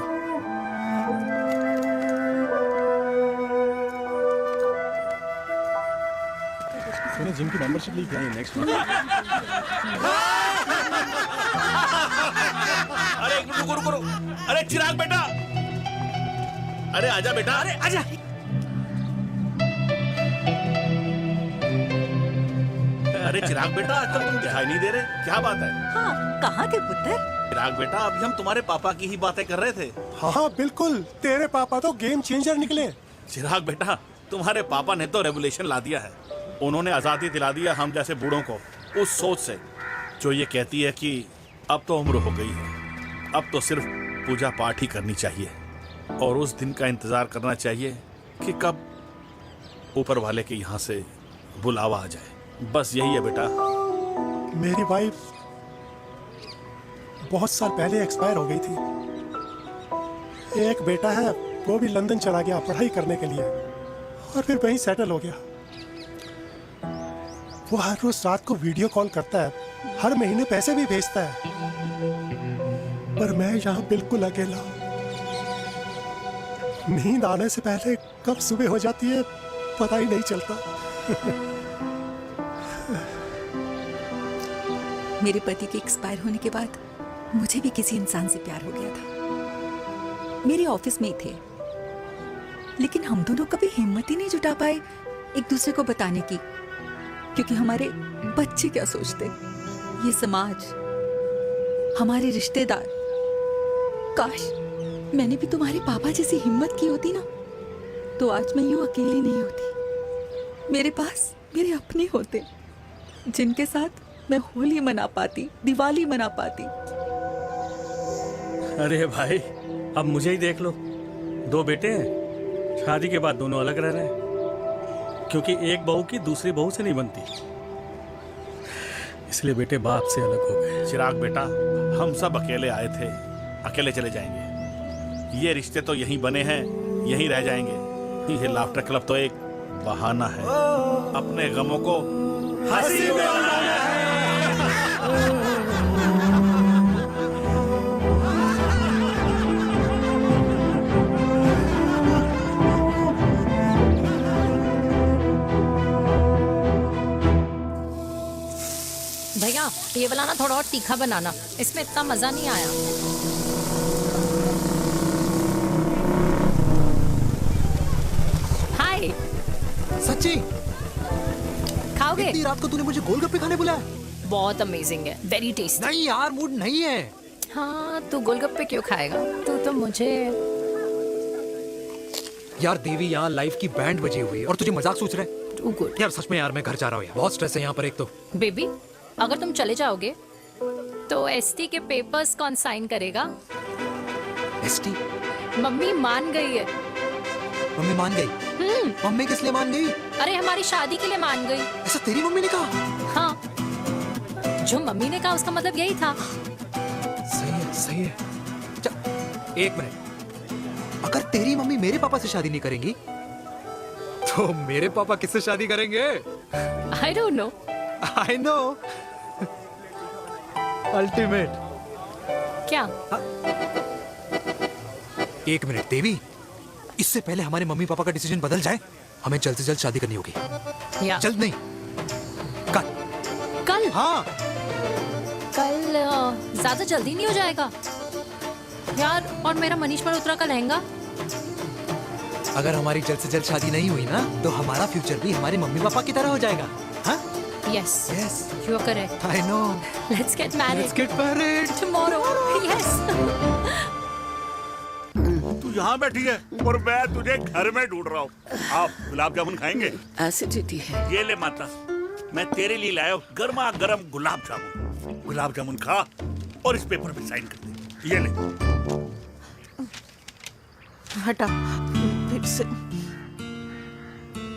मैंने जिम की मेंबरशिप ली क्या नेक्स्ट मंथ। अरे एक मिनट रुको रुको। अरे चिराग बेटा, अरे आजा बेटा, अरे आजा। अरे चिराग बेटा, आजकल तुम दिखाई नहीं दे रहे, क्या बात है? हाँ, कहाँ थे पुत्र? चिराग बेटा, अभी हम तुम्हारे पापा की ही बातें कर रहे थे। हाँ बिल्कुल, तेरे पापा तो गेम चेंजर निकले। चिराग बेटा, तुम्हारे पापा ने तो रेवोल्यूशन ला दिया है। उन्होंने आजादी दिला दिया हम जैसे बूढ़ों को, उस सोच से जो ये कहती है कि अब तो उम्र हो गई है, अब तो सिर्फ पूजा पाठ ही करनी चाहिए और उस दिन का इंतजार करना चाहिए कि कब ऊपर वाले के यहाँ से बुलावा आ जाए। बस यही है बेटा। मेरी वाइफ बहुत साल पहले एक्सपायर हो गई थी। एक बेटा है, वो भी लंदन चला गया पढ़ाई करने के लिए और फिर वहीं सेटल हो गया। वो हर रोज रात को वीडियो कॉल करता है, हर महीने पैसे भी भेजता है, पर मैं यहाँ बिल्कुल अकेला हूँ। नींद आने से पहले कब सुबह हो जाती है पता ही नहीं चलता। मेरे पति के एक्सपायर होने के बाद मुझे भी किसी इंसान से प्यार हो गया था। मेरे ऑफिस में ही थे, लेकिन हम दोनों कभी हिम्मत ही नहीं जुटा पाए एक दूसरे को बताने की, क्योंकि हमारे बच्चे क्या सोचते, ये समाज, हमारे रिश्तेदार। काश मैंने भी तुम्हारे पापा जैसी हिम्मत की होती ना, तो आज मैं यूं अकेली नहीं होती। मेरे पास मेरे अपने होते, जिनके साथ मैं होली मना पाती, दिवाली मना पाती। अरे भाई, अब मुझे ही देख लो, 2 बेटे हैं, शादी के बाद दोनों अलग रह रहे हैं, क्योंकि एक बहू की दूसरी बहू से नहीं बनती, इसलिए बेटे बाप से अलग हो गए। चिराग बेटा, हम सब अकेले आए थे, अकेले चले जाएंगे। ये रिश्ते तो यहीं बने हैं, यहीं रह जाएंगे। ये लाफ्टर क्लब तो एक बहाना है अपने गमों को हंसी में बनाना है। भैया ये वाला ना थोड़ा और तीखा बनाना, इसमें इतना मजा नहीं आया। हाय। सच्ची? खाओगे? इतनी रात को तूने मुझे गोलगप्पे खाने बुलाया? बहुत अमेजिंग है, वेरी टेस्टी। नहीं यार, मूड नहीं है। हाँ, तू गोलगप्पे क्यों खाएगा? तू तो मुझे। यार देवी, यहाँ लाइफ की बैंड बजी हुई है और तुझे मजाक सोच रहा है? यार सच में यार, मैं घर जा रहा हूँ यार, बहुत स्ट्रेस है यहाँ पर। एक तो बेबी, अगर तुम चले जाओगे तो एसटी के पेपर्स कौन साइन करेगा? एसटी? मम्मी मान गई है। मम्मी मान गई? मम्मी किस लिए मान गई? अरे हमारी शादी के लिए मान गई। ऐसा तेरी मम्मी ने कहा? हाँ, जो मम्मी ने कहा उसका मतलब यही था। सही है, सही है। एक मिनट, अगर तेरी मम्मी मेरे पापा से शादी नहीं करेंगी तो मेरे पापा किससे शादी करेंगे? I don't know. I know. Ultimate. क्या? एक मिनट देवी, इससे पहले हमारे मम्मी पापा का डिसीजन बदल जाए, हमें जल्द से जल्द शादी करनी होगी। जल्द नहीं, कल। कल? हाँ। कल ज्यादा जल्दी नहीं हो जाएगा यार? और मेरा मनीष मल्होत्रा का लहंगा? अगर हमारी जल्द से जल्द शादी नहीं हुई ना, तो हमारा फ्यूचर भी हमारे मम्मी पापा की तरह हो जाएगा। हाँ? Yes. Yes. You are correct. I know. Let's get married. Let's get married tomorrow. Yes. तू यहाँ बैठी है और मैं तुझे घर में ढूंढ रहा हूँ। आप गुलाब जामुन खाएंगे? एसिडिटी है। ये ले माता, मैं तेरे लिए लाया हूँ गर्मा गर्म गुलाब जामुन। गुलाब जामुन खा और इस पेपर पे साइन कर दे। ये ले। हटा फिर से।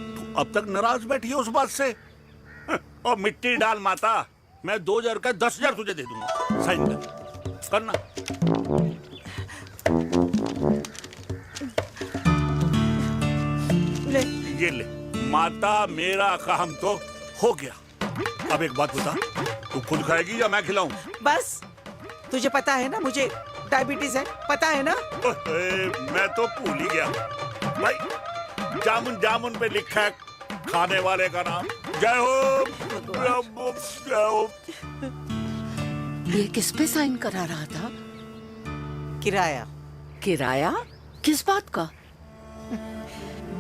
तू अब तक नाराज बैठी है उस बात से? और मिट्टी डाल माता, मैं 2000 का 10,000 तुझे दे दूंगा। साइन कर, करना। ये ले, माता मेरा काम तो हो गया। अब एक बात बता, तू खुद खाएगी या मैं खिलाऊं? बस तुझे पता है ना मुझे डायबिटीज है, पता है ना? मैं तो भूल ही गया भाई, जामुन जामुन पे लिखा है खाने वाले का नाम। जय हो, जय हो। ये किस पे साइन करा रहा था? किराया। किराया? किस बात का?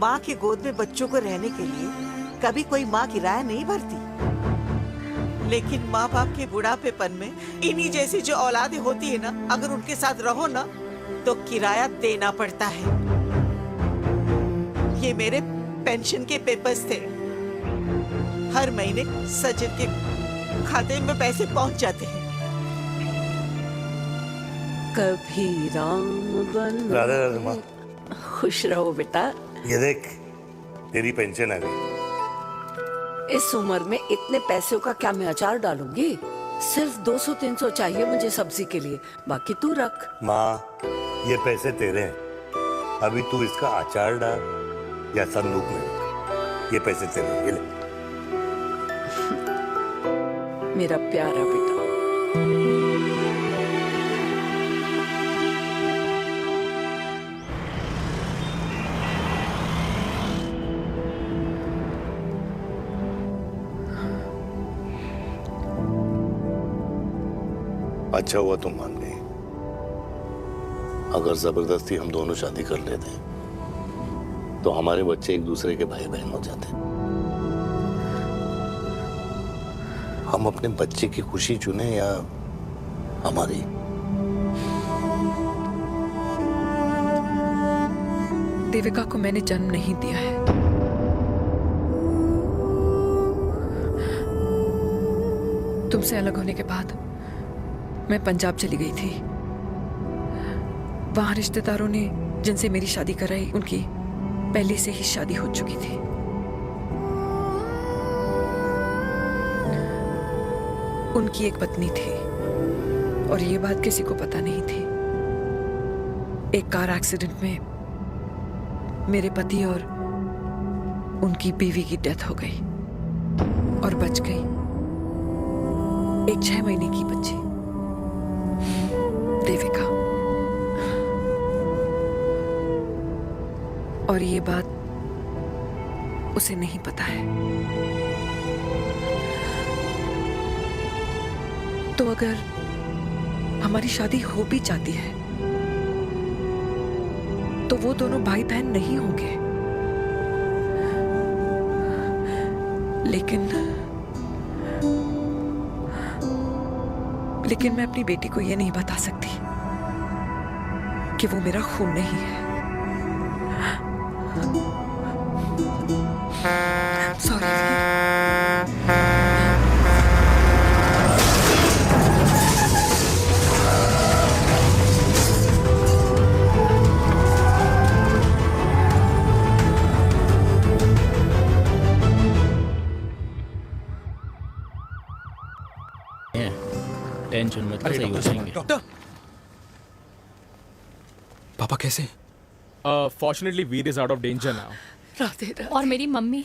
माँ की गोद में बच्चों को रहने के लिए कभी कोई माँ किराया नहीं भरती, लेकिन माँ बाप के बुढ़ापेपन में इन्हीं जैसी जो औलादें होती है ना, अगर उनके साथ रहो ना तो किराया देना पड़ता है। ये मेरे पेंशन के पेपर्स थे, हर महीने सचिन के खाते में पैसे पहुंच जाते हैं। कभी राम बन। राधे राधे माँ। खुश रहो बेटा। ये देख, तेरी पेंशन आ गई। इस उम्र में इतने पैसों का क्या मैं अचार डालूंगी? सिर्फ 200-300 चाहिए मुझे सब्जी के लिए, बाकी तू रख। माँ, ये पैसे तेरे हैं, अभी तू इसका अचार डाल या संदूक में रख। ये पैसे तेरे हैं, ये ले। मेरा प्यारा बेटा। अच्छा हुआ तुम मान गई। अगर जबरदस्ती हम दोनों शादी कर लेते तो हमारे बच्चे एक दूसरे के भाई बहन हो जाते। हम अपने बच्चे की खुशी चुने या हमारी? देविका को मैंने जन्म नहीं दिया है। तुमसे अलग होने के बाद मैं पंजाब चली गई थी। वहां रिश्तेदारों ने जिनसे मेरी शादी कराई, उनकी पहले से ही शादी हो चुकी थी। उनकी एक पत्नी थी और ये बात किसी को पता नहीं थी। एक कार एक्सीडेंट में मेरे पति और उनकी बीवी की डेथ हो गई और बच गई एक 6 महीने की बच्ची, देविका। और ये बात उसे नहीं पता है। तो अगर हमारी शादी हो भी जाती है तो वो दोनों भाई बहन नहीं होंगे। लेकिन मैं अपनी बेटी को ये नहीं बता सकती कि वो मेरा खून नहीं है। सॉरी। टेंशन मत कर, सही हो जाएंगे। डॉक्टर, पापा कैसे? Fortunately Veer is out of danger now. Radhe Radhe. और मेरी मम्मी?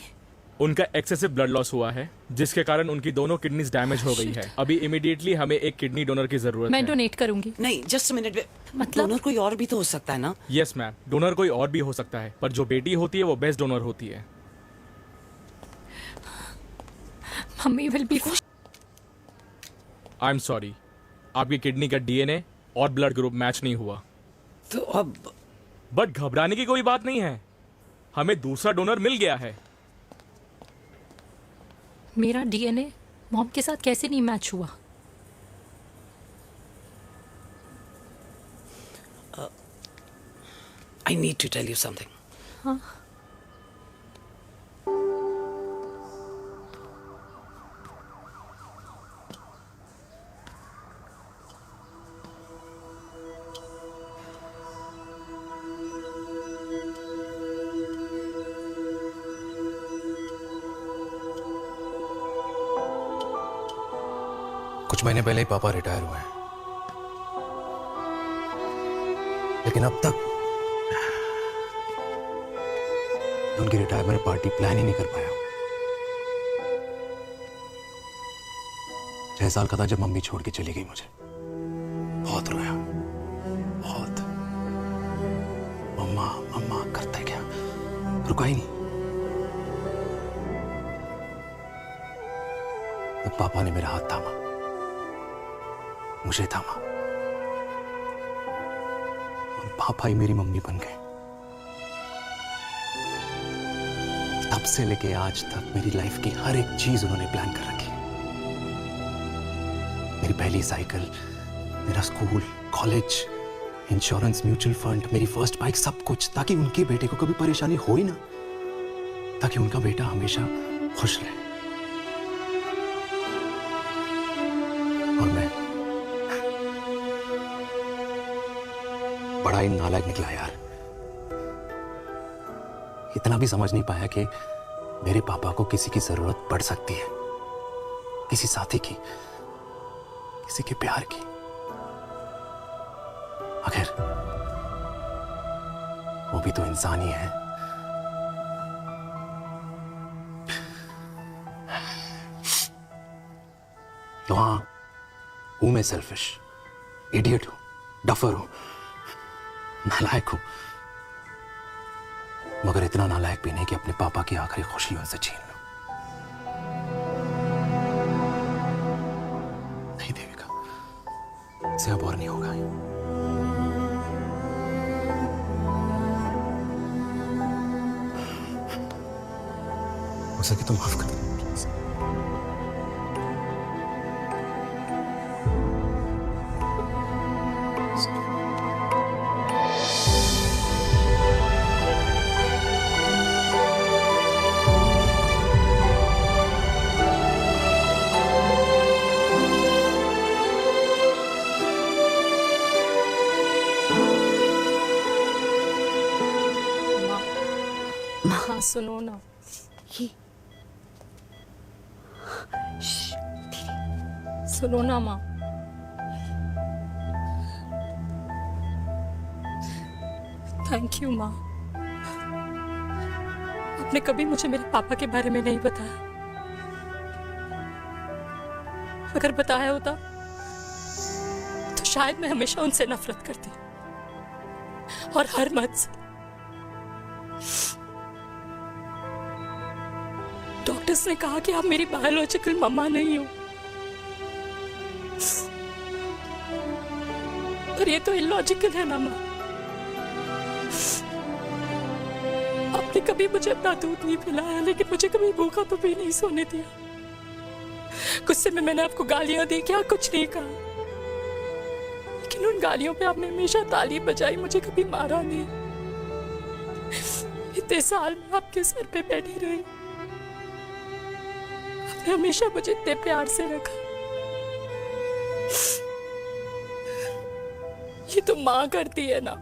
उनका एक्सेसिव ब्लड लॉस हुआ है, जिसके कारण उनकी दोनों किडनीज डैमेज हो गई है। अभी इमीडिएटली हमें एक किडनी डोनर की जरूरत मैं है। डोनेट करूंगी। नहीं, जस्ट मिनट। मतलब डोनर कोई और भी तो हो सकता है ना? यस मैम, डोनर कोई और भी हो सकता है, पर जो बेटी होती है वो बेस्ट डोनर होती है। Mummy will be. I am sorry, आपकी किडनी का डीएनए और ब्लड ग्रुप मैच नहीं हुआ। तो अब? बट घबराने की कोई बात नहीं है, हमें दूसरा डोनर मिल गया है। मेरा डीएनए मॉम के साथ कैसे नहीं मैच हुआ? I need to tell you something. हाँ? कुछ महीने पहले ही पापा रिटायर हुए हैं, लेकिन अब तक मैं उनकी रिटायरमेंट पार्टी प्लान ही नहीं कर पाया। 6 साल का था जब मम्मी छोड़ के चली गई मुझे। बहुत रोया, बहुत। मम्मा मम्मा करता क्या, रुका ही नहीं। तो पापा ने मेरा हाथ थामा, मुझे थामा, और पापा ही मेरी मम्मी बन गए। तब से लेके आज तक मेरी लाइफ की हर एक चीज उन्होंने प्लान कर रखी। मेरी पहली साइकिल, मेरा school, college, insurance, mutual fund, मेरी फर्स्ट बाइक, सब कुछ, ताकि उनके बेटे को कभी परेशानी हो ही ना, ताकि उनका बेटा हमेशा खुश रहे। और मैं बड़ा ही नालायक निकला यार। इतना भी समझ नहीं पाया कि मेरे पापा को किसी की जरूरत पड़ सकती है, किसी साथी की, किसी के प्यार की। आखिर वो भी तो इंसान ही है। तो हाँ, हूं मैं सेल्फिश, इडियट हूं, डफर हूं, नालायक हूं, मगर इतना नालायक भी नहीं कि अपने पापा की आखिरी खुशी उनसे छीन लूं। नहीं देविका, इससे अब और नहीं होगा। हो सके तो माफ कर दो प्लीज। हाँ सुनो ना, सुनो ना माँ। थैंक यू माँ, आपने कभी मुझे मेरे पापा के बारे में नहीं बताया। अगर बताया होता तो शायद मैं हमेशा उनसे नफरत करती, और हर मत से। डॉक्टर्स ने कहा कि आप मेरी बायोलॉजिकल मम्मा नहीं हो, और ये तो इलॉजिकल है ना माँ। आपने कभी मुझे अपना दूध नहीं पिलाया, लेकिन मुझे कभी भूखा तो भी नहीं सोने दिया। गुस्से में मैंने आपको गालियां दी, क्या कुछ नहीं कहा, लेकिन उन गालियों पे आपने हमेशा ताली बजाई, मुझे कभी मारा नहीं। इतने साल में आपके सर पे बैठी रही, आपने हमेशा मुझे इतने प्यार से रखा। ये तो माँ करती है ना,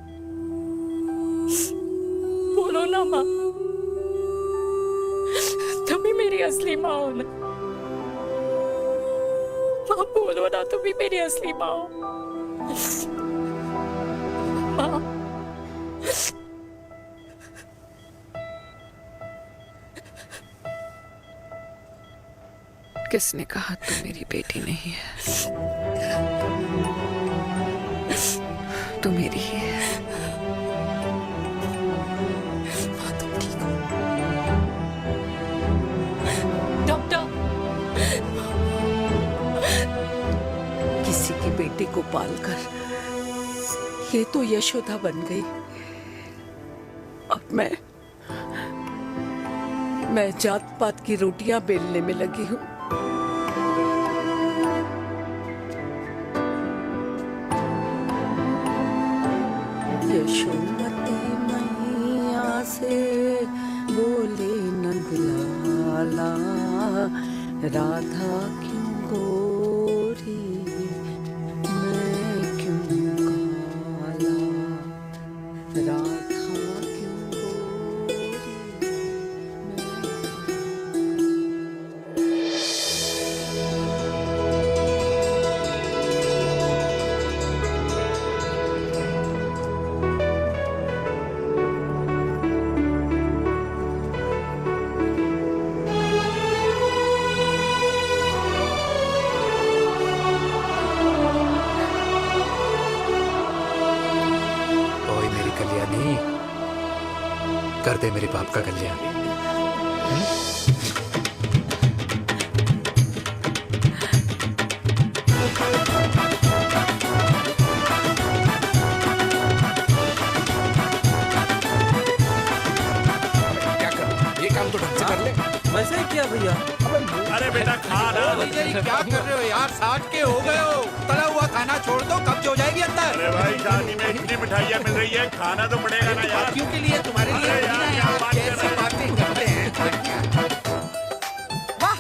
बोलो ना माँ, तुम ही मेरी असली माँ हो ना। माँ बोलो ना, तुम ही मेरी असली माँ हो। माँ किसने कहा तू मेरी बेटी नहीं है? तू मेरी ही है। डॉक्टर, किसी की बेटी को पालकर ये तो यशोदा बन गई। अब मैं जात पात की रोटियां बेलने में लगी हूँ। यशोमती मैया से बोले नंदलाला, राधा क्यों गोरी मैं क्यों काला, राधा क्यों गोरी कर दे मेरे बाप का कल्याण। क्या कर, ये काम तो ढंग से कर ले। वैसे क्या भैया? अरे बेटा खा ना। क्या कर रहे हो यार? 60 के हो गए हो, तला हुआ खाना छोड़ दो, कब्ज हो जाएगी अंदर। अरे भाई शादी में इतनी मिठाइयाँ मिल रही है, खाना तो पड़ेगा ना यार। क्यों के लिए तुम्हारे लिए अरे यार, क्या बात कर कैसी रहे हो? बातें करते हैं। वाह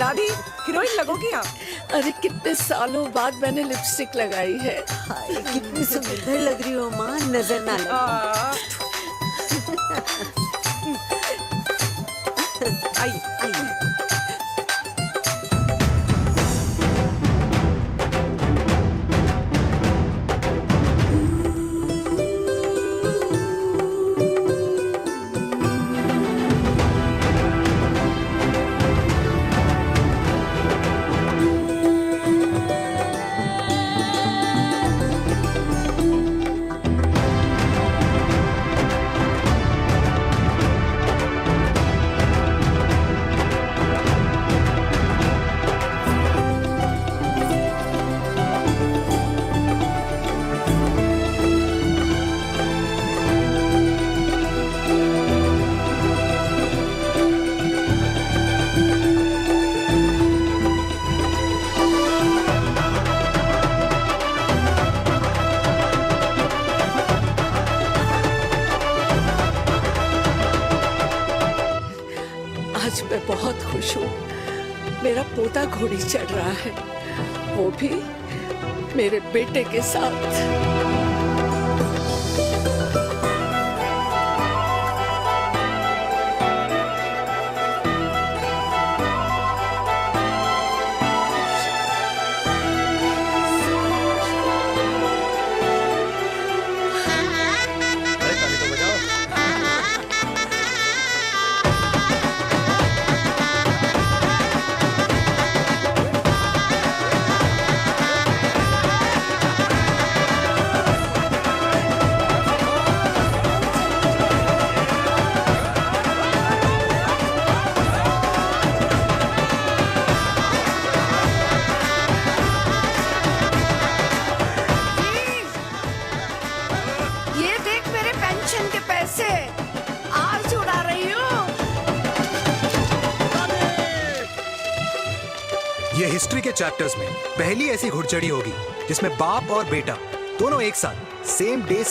दादी, हीरोइन लगोगी आप। अरे कितने सालों बाद मैंने लिपस्टिक लगाई है। हाय, कितनी सुंदर लग रही हो माँ, नजर ना लगे। आइए आइए। आज मैं बहुत खुश हूँ। मेरा पोता घोड़ी चढ़ रहा है, वो भी मेरे बेटे के साथ। ये देख मेरे पेंशन के पैसे आज उड़ा रही हूँ। ये हिस्ट्री के चैप्टर्स में पहली ऐसी घुड़चढ़ी होगी जिसमें बाप और बेटा दोनों एक साथ सेम डे